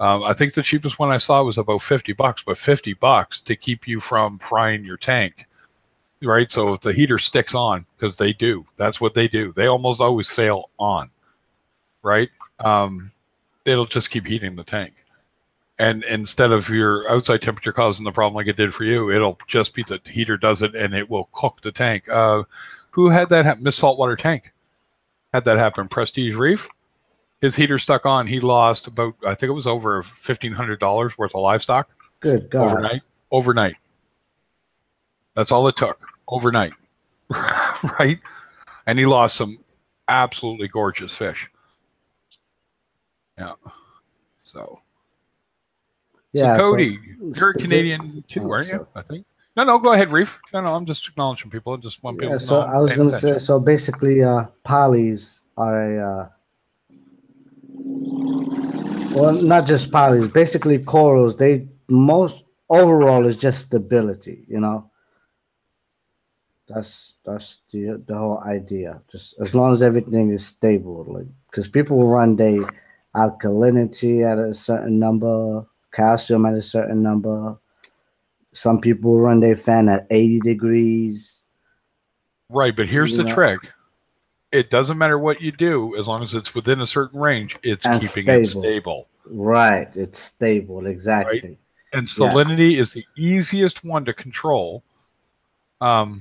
I think the cheapest one I saw was about $50, but $50 to keep you from frying your tank, right? So if the heater sticks on, because they do, that's what they do. They almost always fail on, right? It'll just keep heating the tank. And instead of your outside temperature causing the problem like it did for you, it'll just be the heater does it and it will cook the tank. Who had that happen? Miss Saltwater Tank had that happen. Prestige Reef. His heater stuck on. He lost about, I think it was over $1,500 worth of livestock. Good God. Overnight. That's all it took. Overnight. Right? And he lost some absolutely gorgeous fish. Yeah. So Cody, you're a Canadian too, aren't you? I think. No, go ahead, Reef. No, I'm just acknowledging people. I just want people to know. I was going to say, so basically, polys are well, not just polys. Basically, corals. They most overall is just stability. That's the whole idea. Just as long as everything is stable, like because people will run their alkalinity at a certain number, calcium at a certain number. Some people run their fan at 80 degrees. Right, but here's the trick. It doesn't matter what you do, as long as it's within a certain range, it's keeping it stable. Right, it's stable, exactly. Right? And salinity is the easiest one to control. Oh,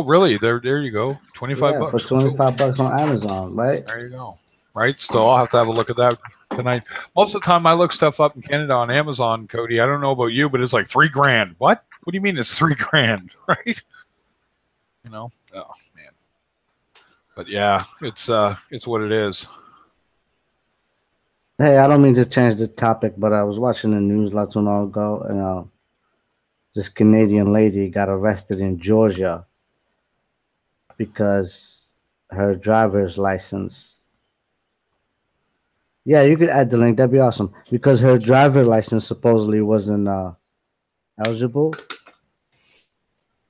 really? There you go. $25 for $25 on Amazon, right? There you go. Right, so I'll have to have a look at that tonight. Most of the time, I look stuff up in Canada on Amazon, Cody. I don't know about you, but it's like $3,000. What? What do you mean it's $3,000? Right? Oh man. But yeah, it's what it is. Hey, I don't mean to change the topic, but I was watching the news not too long ago, and this Canadian lady got arrested in Georgia because her driver's license. Yeah, you could add the link. That'd be awesome. Because her driver's license supposedly wasn't eligible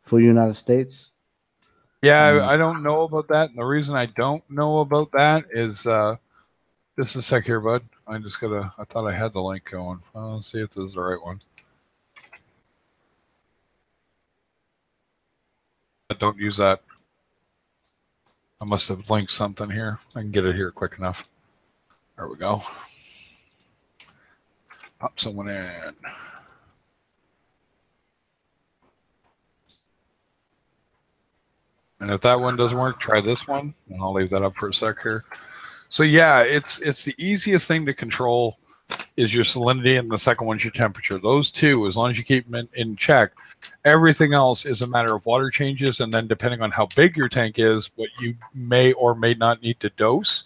for United States. Yeah, I don't know about that. And the reason I don't know about that is just a sec here, bud. I thought I had the link going. Let's see if this is the right one. Don't use that. I must have linked something here. I can get it here quick enough. There we go. Pop someone in. And if that one doesn't work, try this one, and I'll leave that up for a sec here. So yeah, it's the easiest thing to control is your salinity, and the second one's your temperature. Those two, as long as you keep them in check, everything else is a matter of water changes, and then depending on how big your tank is, what you may or may not need to dose.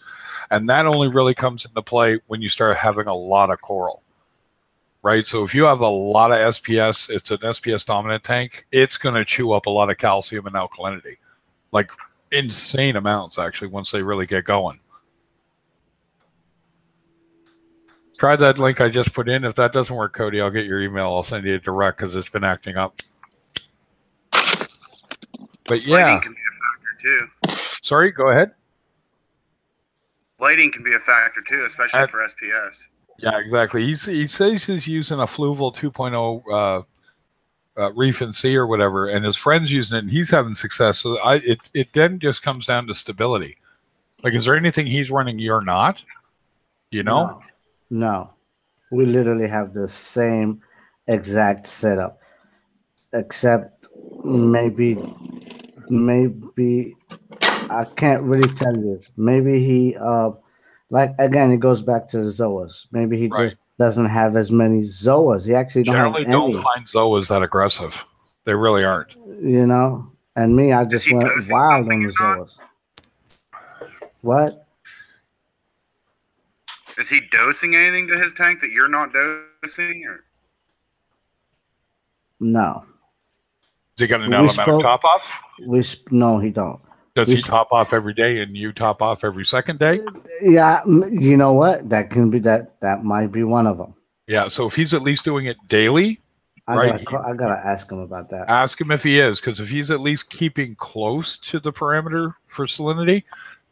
And that only really comes into play when you start having a lot of coral. Right, so if you have a lot of SPS, it's an SPS dominant tank, it's going to chew up a lot of calcium and alkalinity. Like insane amounts, actually, once they really get going. Try that link I just put in. If that doesn't work, Cody, I'll get your email. I'll send you it direct because it's been acting up. But yeah. Lighting can be a factor too. Sorry, go ahead. Lighting can be a factor too, especially for SPS. Yeah, exactly. He says he's using a Fluval 2.0 Reef and Sea or whatever, and his friend's using it and he's having success. So it then just comes down to stability. Like, is there anything he's running you're not? You know? No. We literally have the same exact setup, except maybe I can't really tell you. Maybe he like again it goes back to the zoas. Maybe he just doesn't have as many zoas. He actually Generally don't have any. don't find zoas that aggressive. They really aren't. You know? And me, I just he went dosing wild something on the or not? zoas. What? Is he dosing anything to his tank that you're not dosing? Or? No. Has he got an We automatic spoke- top off? No, he don't. Does we he top off every day and you top off every second day? Yeah, you know what? That can be that might be one of them. Yeah, so if he's at least doing it daily, I gotta ask him about that. ask him if he is, because if he's at least keeping close to the parameter for salinity,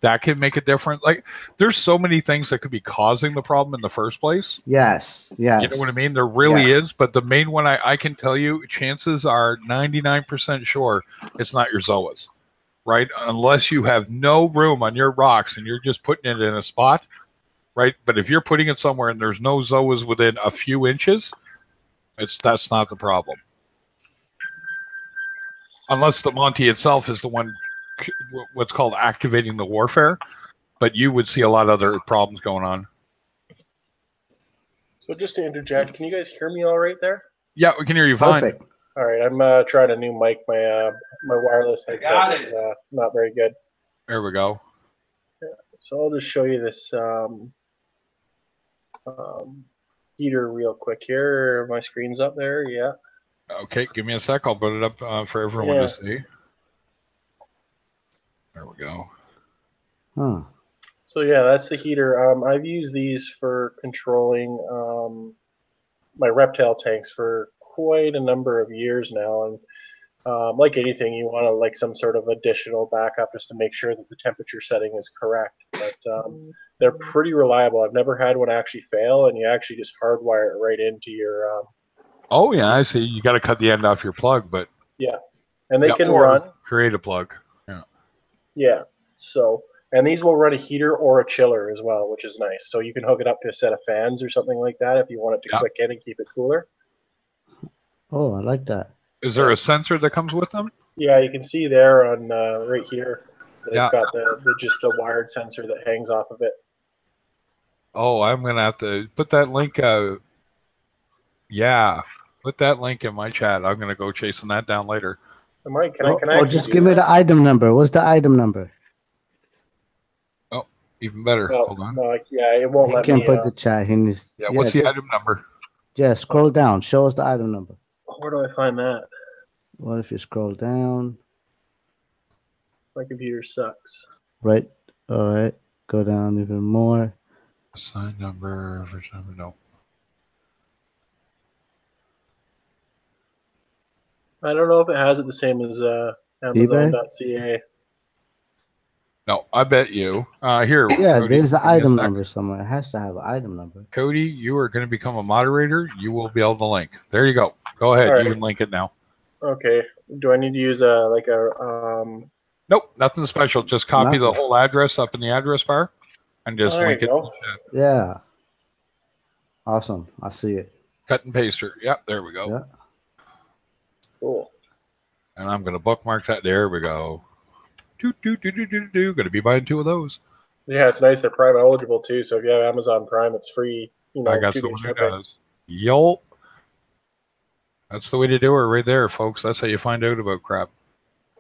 that can make a difference. Like, there's so many things that could be causing the problem in the first place. Yes. You know what I mean? There really Yes. is, but the main one I can tell you, chances are 99% sure it's not your zoas, right? Unless you have no room on your rocks and you're just putting it in a spot, right? But if you're putting it somewhere and there's no zoas within a few inches, that's not the problem. Unless the Monty itself is the one, what's called activating the warfare, but you would see a lot of other problems going on. So just to interject, can you guys hear me all right there? Yeah, we can hear you fine. Perfect. All right, I'm trying a new mic. My wireless headset is not very good. There we go. So I'll just show you this heater real quick here. My screen's up there. Yeah. Okay, give me a sec. I'll put it up for everyone to see. There we go. Huh. So yeah, that's the heater. I've used these for controlling my reptile tanks for quite a number of years now, and like anything, you want to like some sort of additional backup just to make sure that the temperature setting is correct. But they're pretty reliable. I've never had one actually fail, and you actually just hardwire it right into your. Oh yeah, I see. You got to cut the end off your plug, but Yeah, and they can or run. create a plug. Yeah. Yeah. So, and these will run a heater or a chiller as well, which is nice. So you can hook it up to a set of fans or something like that if you want it to quick in and keep it cooler. Oh, I like that. Is there a sensor that comes with them? Yeah, you can see there on right here. That Yeah. It's got just the wired sensor that hangs off of it. Oh, I'm gonna have to put that link. Yeah, put that link in my chat. I'm gonna go chasing that down later. Mike, can I Or actually just do give me that? the item number. What's the item number? Even better. No, Hold on. no, yeah, it won't He let can't me. put the chat. He needs. Yeah, what's the just, item number? Yeah, scroll down. Show us the item number. Where do I find that? What if you scroll down? My computer sucks. Right. All right. Go down even more. Sign number. Version number. No. I don't know if it has it the same as Amazon.ca. No, I bet you. Here. Yeah, Cody, there's the give me a item sec. number somewhere. It has to have an item number. Cody, you are going to become a moderator. You will be able to link. There you go. Go ahead. All right. You can link it now. Okay. Do I need to use a Nope, nothing special. Just copy the Nothing. whole address up in the address bar and just There link you it. go. Yeah. Awesome. I see it. Cut and paste her. Yep, there we go. Yeah. Cool. And I'm going to bookmark that. There we go. Going to be buying 2 of those. Yeah, it's nice. They're Prime eligible too. So if you have Amazon Prime, it's free. You know, I got 2-day someone who shipping. does. Yelp. That's the way to do it right there, folks. That's how you find out about crap.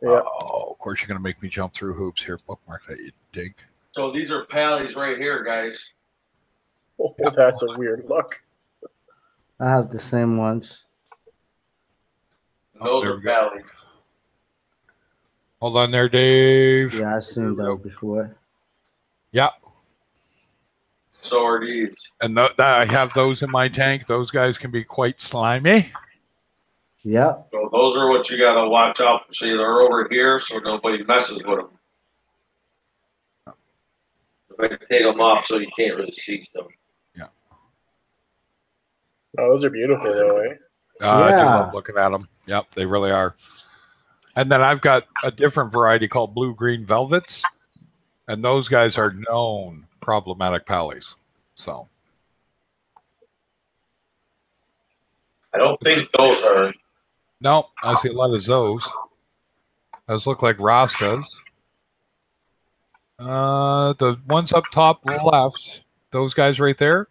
Yeah. Oh, of course you're going to make me jump through hoops here. Bookmark that, you dink. So these are pallies right here, guys. Oh, that's a weird look. I have the same ones. Those there are we go. pallies. Hold on there, Dave. Yeah, I've seen There we those before. Yeah. So are these. And I have those in my tank. Those guys can be quite slimy. Yep. So those are what you got to watch out for. See, they're over here, so nobody messes with them. If I take them off so you can't really see them. Oh, those are beautiful though, eh? I do love Yeah. looking at them. Yep, they really are. And then I've got a different variety called blue-green velvets, and those guys are known problematic pallies. So I don't think those are. no, I see a lot of those. Those look like Rastas. The ones up top left, those guys right there.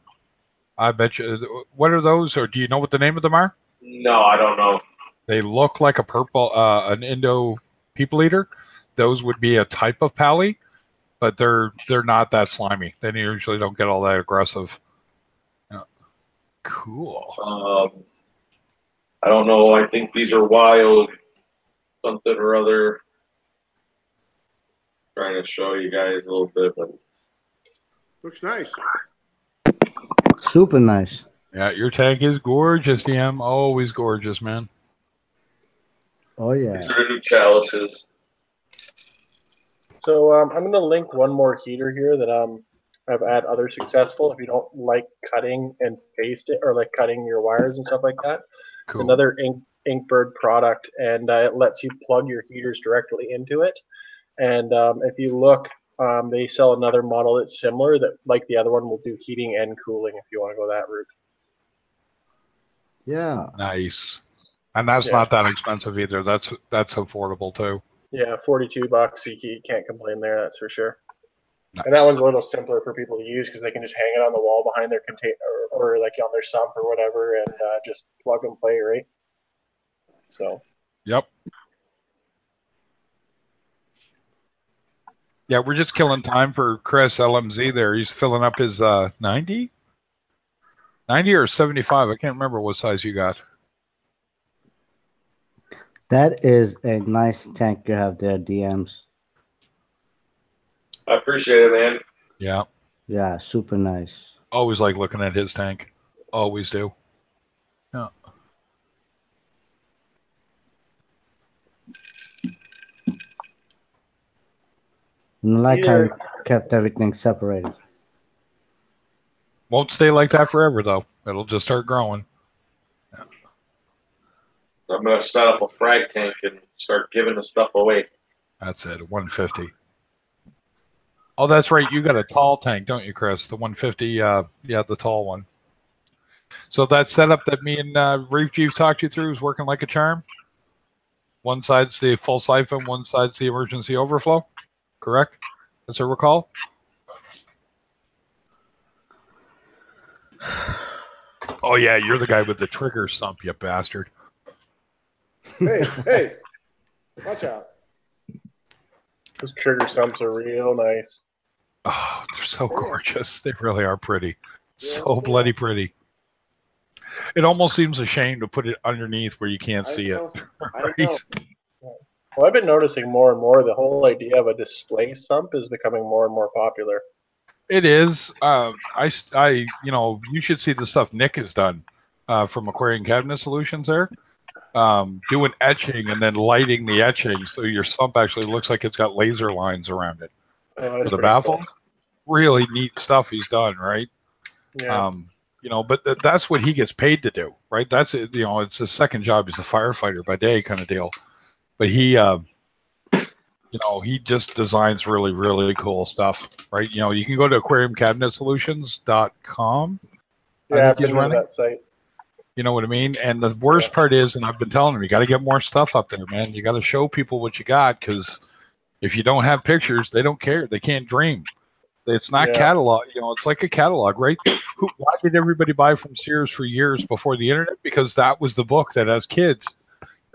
I bet you. What are those? Or do you know what the name of them are? No, I don't know. They look like a purple, an Indo people eater. Those would be a type of pally, but they're not that slimy. They usually don't get all that aggressive. Yeah. Cool. I don't know. I think these are wild something or other. Trying to show you guys a little bit, but Looks nice. Super nice. Yeah, your tank is gorgeous, DM. Always gorgeous, man. Oh yeah. these are the new chalices. So I'm going to link one more heater here that I've had other successful. If you don't like cutting and paste it, or like cutting your wires and stuff like that, Cool. it's another Inkbird product, and it lets you plug your heaters directly into it. And if you look, they sell another model that's similar that, like the other one, will do heating and cooling if you want to go that route. Yeah. Nice. And that's not that expensive either. That's affordable too. Yeah, $42. You can't complain there. That's for sure. Nice. And that one's a little simpler for people to use because they can just hang it on the wall behind their container or like on their sump or whatever, and just plug and play, right? So. Yep. Yeah, we're just killing time for Chris LMZ there. He's filling up his 90? 90 or 75. I can't remember what size you got. That is a nice tank you have there, DMs. I appreciate it, man. Yeah. Yeah, super nice. Always like looking at his tank. Always do. Yeah. And I like how you kept everything separated. Won't stay like that forever, though. It'll just start growing. I'm going to set up a frag tank and start giving the stuff away. That's it, 150. Oh, that's right. You got a tall tank, don't you, Chris? The 150, yeah, the tall one. So that setup that me and Reef Chief talked you through is working like a charm? One side's the full siphon, one side's the emergency overflow, correct? As I recall? Oh, yeah, you're the guy with the trigger stump, you bastard. Hey, watch out. Those trigger stumps are real nice. Oh, they're so gorgeous. They really are pretty. So bloody pretty. It almost seems a shame to put it underneath where you can't see it. I know. Well, I've been noticing more and more the whole idea of a display sump is becoming more and more popular. It is. You should see the stuff Nick has done from Aquarium Cabinet Solutions there. Doing etching and then lighting the etching so your sump actually looks like it's got laser lines around it. For the baffles. Cool. Really neat stuff he's done, right? Yeah. But that's what he gets paid to do, right? That's it. It's his second job. He's a firefighter by day kind of deal. But he just designs really, really cool stuff, right? You can go to aquariumcabinetsolutions.com. Yeah, I've been on that site. You know what I mean? And the worst part is, and I've been telling him, you got to get more stuff up there, man. You got to show people what you got, because if you don't have pictures, they don't care. They can't dream. It's not catalog. It's like a catalog, right? Why did everybody buy from Sears for years before the internet? Because that was the book that as kids,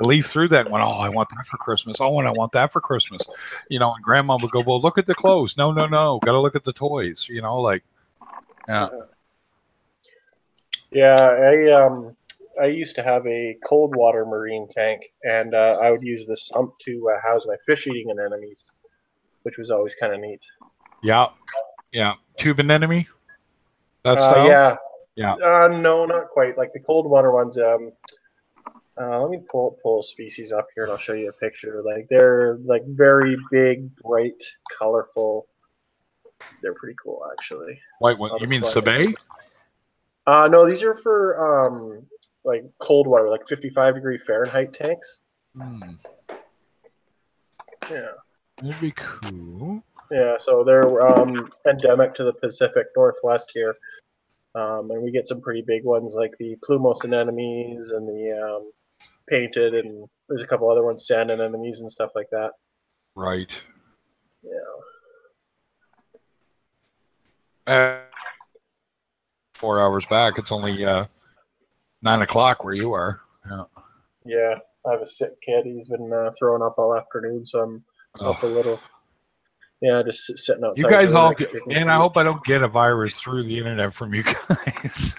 you leaf through that and went, oh, I want that for Christmas. Oh, and I want that for Christmas. And grandma would go, well, look at the clothes. No. Got to look at the toys. Yeah. Yeah, I used to have a cold water marine tank, and I would use the sump to house my fish-eating anemones, which was always kind of neat. Yeah. Tube anemone? That style? Yeah. No, not quite. Like the cold water ones. Let me pull a species up here, and I'll show you a picture. Like they're like very big, bright, colorful. They're pretty cool, actually. Wait, what? You mean Sabay? No, these are for like cold water, like 55-degree Fahrenheit tanks. Yeah. That'd be cool. Yeah, so they're endemic to the Pacific Northwest here. And we get some pretty big ones like the plumose anemones and the painted, and there's a couple other ones, sand anemones and stuff like that. Right. Yeah. 4 hours back, it's only 9 o'clock where you are. Yeah. Yeah, I have a sick kid. He's been throwing up all afternoon, so I'm up a little. Yeah, just sitting outside. You guys doing all it, get, if you can and see I it. hope I don't get a virus through the internet from you guys.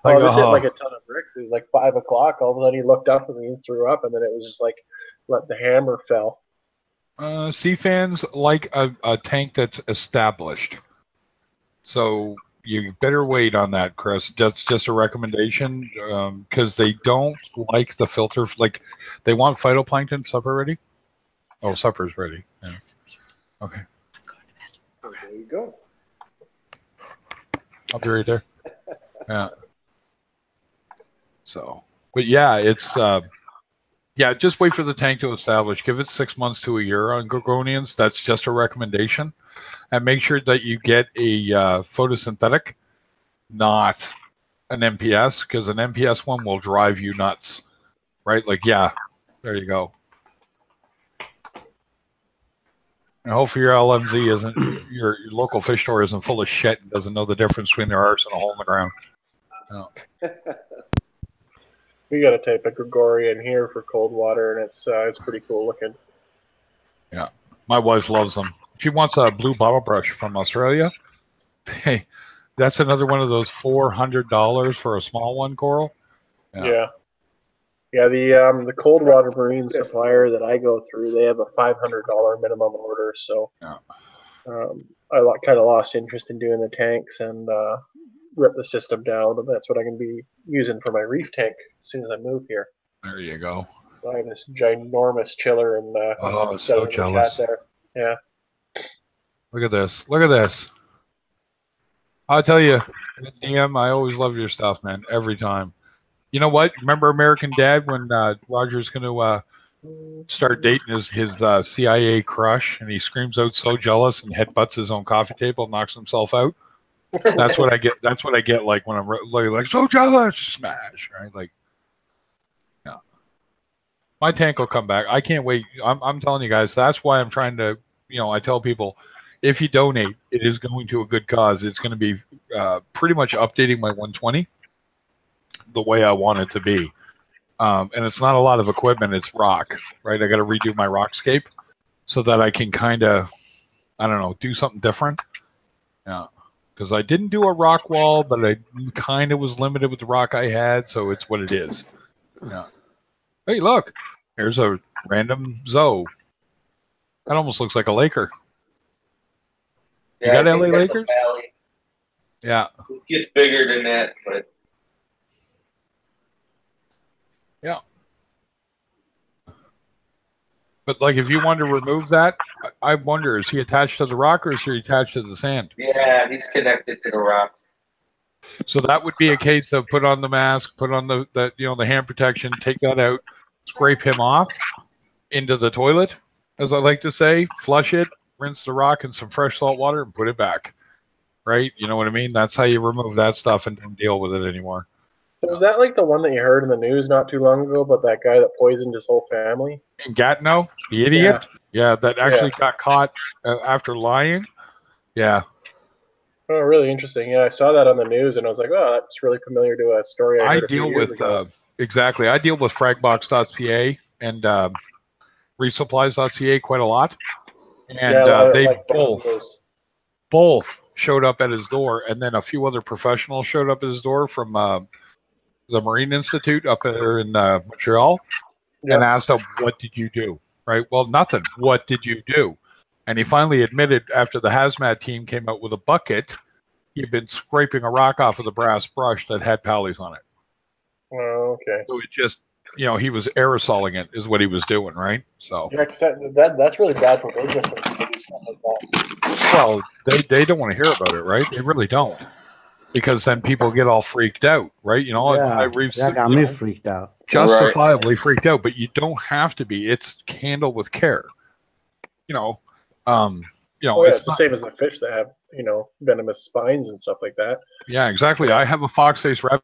Oh, this hit like a ton of bricks. It was like 5 o'clock. All of a sudden, he looked up and he threw up, and then it was just like, let the hammer fell. Sea fans like a tank that's established. So you better wait on that, Chris. That's just a recommendation because they don't like the filter. Like they want phytoplankton. Supper ready? Oh, supper's ready. Yeah. Okay. Oh, there you go. I'll be right there. Yeah. So, but yeah, it's just wait for the tank to establish. Give it 6 months to a year on gorgonians. That's just a recommendation, and make sure that you get a photosynthetic, not an MPS, because an MPS one will drive you nuts, right? Like, yeah, there you go. And hopefully your LMZ isn't your local fish store isn't full of shit and doesn't know the difference between their arse and a hole in the ground. No. We got a type of Gregorian here for cold water, and it's pretty cool looking. Yeah, my wife loves them. She wants a blue bottle brush from Australia. Hey, that's another one of those $400 for a small one, Coral. Yeah. The cold water marine supplier that I go through, they have a $500 minimum order. So yeah. I kind of lost interest in doing the tanks and ripped the system down, and that's what I'm going to be using for my reef tank as soon as I move here. There you go. So I have this ginormous chiller, and oh, so jealous. There. Yeah. Look at this. Look at this. I'll tell you, DM, I always love your stuff, man. Every time. You know what? Remember American Dad when Roger's going to start dating his CIA crush, and he screams out so jealous and headbutts his own coffee table, knocks himself out? That's what I get. That's what I get like when I'm like so jealous, smash, right? Like, yeah. My tank will come back. I can't wait. I'm telling you guys. That's why I'm trying to. I tell people, if you donate, it is going to a good cause. It's going to be pretty much updating my 120 the way I want it to be. And it's not a lot of equipment. It's rock, right? I got to redo my rockscape so that I can kind of, I don't know, do something different. Yeah. Because I didn't do a rock wall, but I kind of was limited with the rock I had, so it's what it is. Yeah. Hey, look. Here's a random Zoe. That almost looks like a Laker. Yeah, you got LA Lakers? Yeah. It gets bigger than that, but yeah. But like, if you want to remove that, I wonder, is he attached to the rock or is he attached to the sand? Yeah, he's connected to the rock. So that would be a case of put on the mask, put on the hand protection, take that out, scrape him off into the toilet, as I like to say, flush it, rinse the rock in some fresh salt water, and put it back. Right? You know what I mean? That's how you remove that stuff and don't deal with it anymore. So was that like the one that you heard in the news not too long ago about that guy that poisoned his whole family? In Gatineau, the idiot? Yeah, that actually got caught after lying. Yeah. Oh, really interesting. Yeah, I saw that on the news, and I was like, oh, that's really familiar to a story I heard a few deal years with ago. exactly. I deal with fragbox.ca and resupplies.ca quite a lot. And they like both showed up at his door, and then a few other professionals showed up at his door from the Marine Institute up there in Montreal and asked him, what did you do? Right? Well, nothing. What did you do? And he finally admitted after the hazmat team came out with a bucket, he'd been scraping a rock off of the brass brush that had pallies on it. Oh, okay. So it just, he was aerosoling it is what he was doing, right? So yeah, because that's really bad for business when you do stuff like that. Well, they don't want to hear about it, right? They really don't. because then people get all freaked out, right? You know, Yeah, Reef's, that got you me know, freaked out. justifiably freaked out, but you don't have to be. It's handled with care. You know, it's the same as the fish that have, venomous spines and stuff like that. Yeah, exactly. I have a fox-faced rabbit.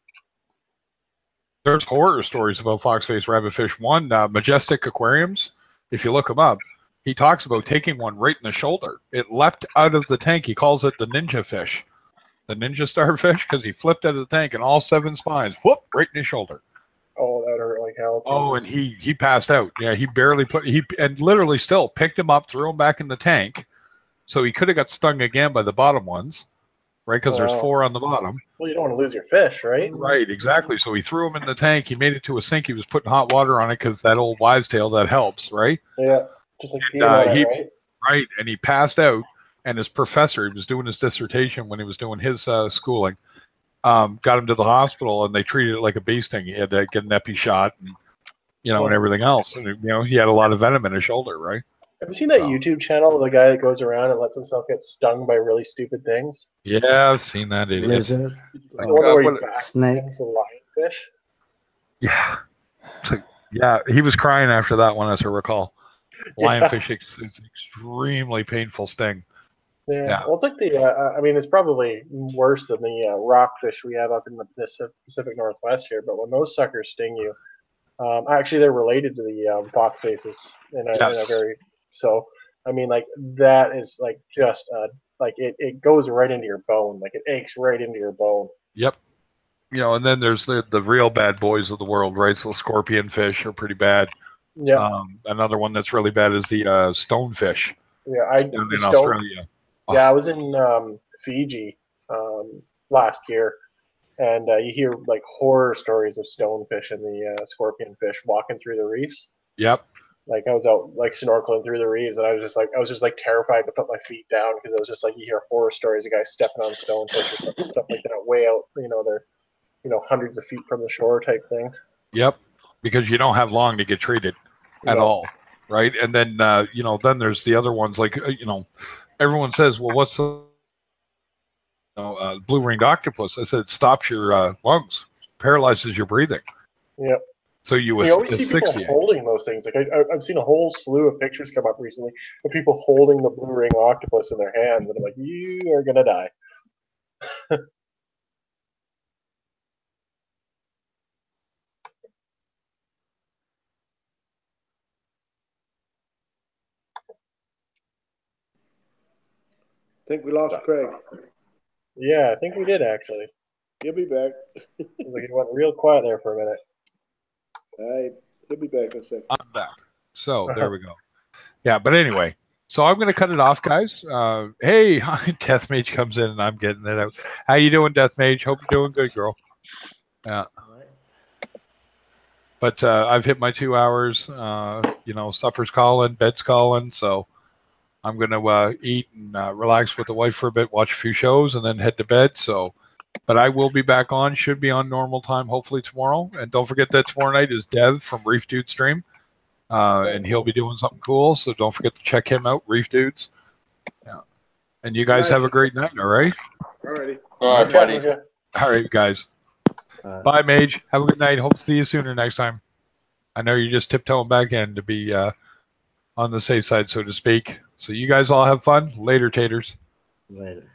There's horror stories about fox-faced rabbitfish. One, Majestic Aquariums, if you look him up, he talks about taking one right in the shoulder. It leapt out of the tank. He calls it the ninja fish, the ninja starfish, because he flipped out of the tank and all 7 spines, whoop, right in his shoulder. Oh, that hurt like hell. Oh, and he passed out. Yeah, he barely and literally still picked him up, threw him back in the tank. So he could have got stung again by the bottom ones, right? Because there's 4 on the bottom. Well, you don't want to lose your fish, right? Right, exactly. So he threw him in the tank. He made it to a sink. He was putting hot water on it because that old wives' tale, that helps, right? Yeah, just like right? Right, and he passed out. And his professor, he was doing his dissertation when he was doing his schooling, got him to the hospital, and they treated it like a bee sting. He had to get an epi shot, and and everything else. And he had a lot of venom in his shoulder, right? Have you seen that YouTube channel of the guy that goes around and lets himself get stung by really stupid things? Yeah, I've seen that idiot. Lizard, snake, lionfish. Yeah, yeah, he was crying after that one, as I recall. Lionfish is extremely painful sting. Yeah, well, it's like it's probably worse than the rockfish we have up in the Pacific Northwest here. But when those suckers sting you, actually they're related to the fox faces in a very. So, that is just it goes right into your bone. Like it aches right into your bone. Yep. And then there's the real bad boys of the world, right? So scorpion fish are pretty bad. Yeah. Another one that's really bad is the stonefish. Yeah, in Australia. Oh. Yeah, I was in Fiji last year, and you hear horror stories of stonefish and the scorpionfish walking through the reefs. Yep. I was out snorkeling through the reefs, and I was just terrified to put my feet down because I was just you hear horror stories of guys stepping on stonefish or stuff like that way out. They're hundreds of feet from the shore type thing. Yep, because you don't have long to get treated at all, right? And then then there's the other ones everyone says, well, what's the blue-ringed octopus? I said it stops your lungs, paralyzes your breathing. Yep. So you always see people holding those things. I've seen a whole slew of pictures come up recently of people holding the blue-ringed octopus in their hands, and I'm like, you are gonna die. I think we lost Craig. Yeah, I think we did actually. He'll be back. It went real quiet there for a minute. All right, he'll be back in a second. I'm back. So there we go. Yeah, but anyway, so I'm going to cut it off, guys. Hey, Death Mage comes in, and I'm getting it out. How you doing, Death Mage? Hope you're doing good, girl. Yeah. But I've hit my 2 hours. Supper's calling, bed's calling, so I'm going to eat and relax with the wife for a bit, watch a few shows, and then head to bed. So, but I will be back on, should be on normal time, hopefully tomorrow. And don't forget that tomorrow night is Dev from Reef Dude Stream. And he'll be doing something cool, so don't forget to check him out, Reef Dudes. Yeah. And you guys have a great night, all right? Alrighty. All right, buddy. All right, guys. Bye, Mage. Have a good night. Hope to see you sooner next time. I know you're just tiptoeing back in to be on the safe side, so to speak. So you guys all have fun. Later, taters. Later.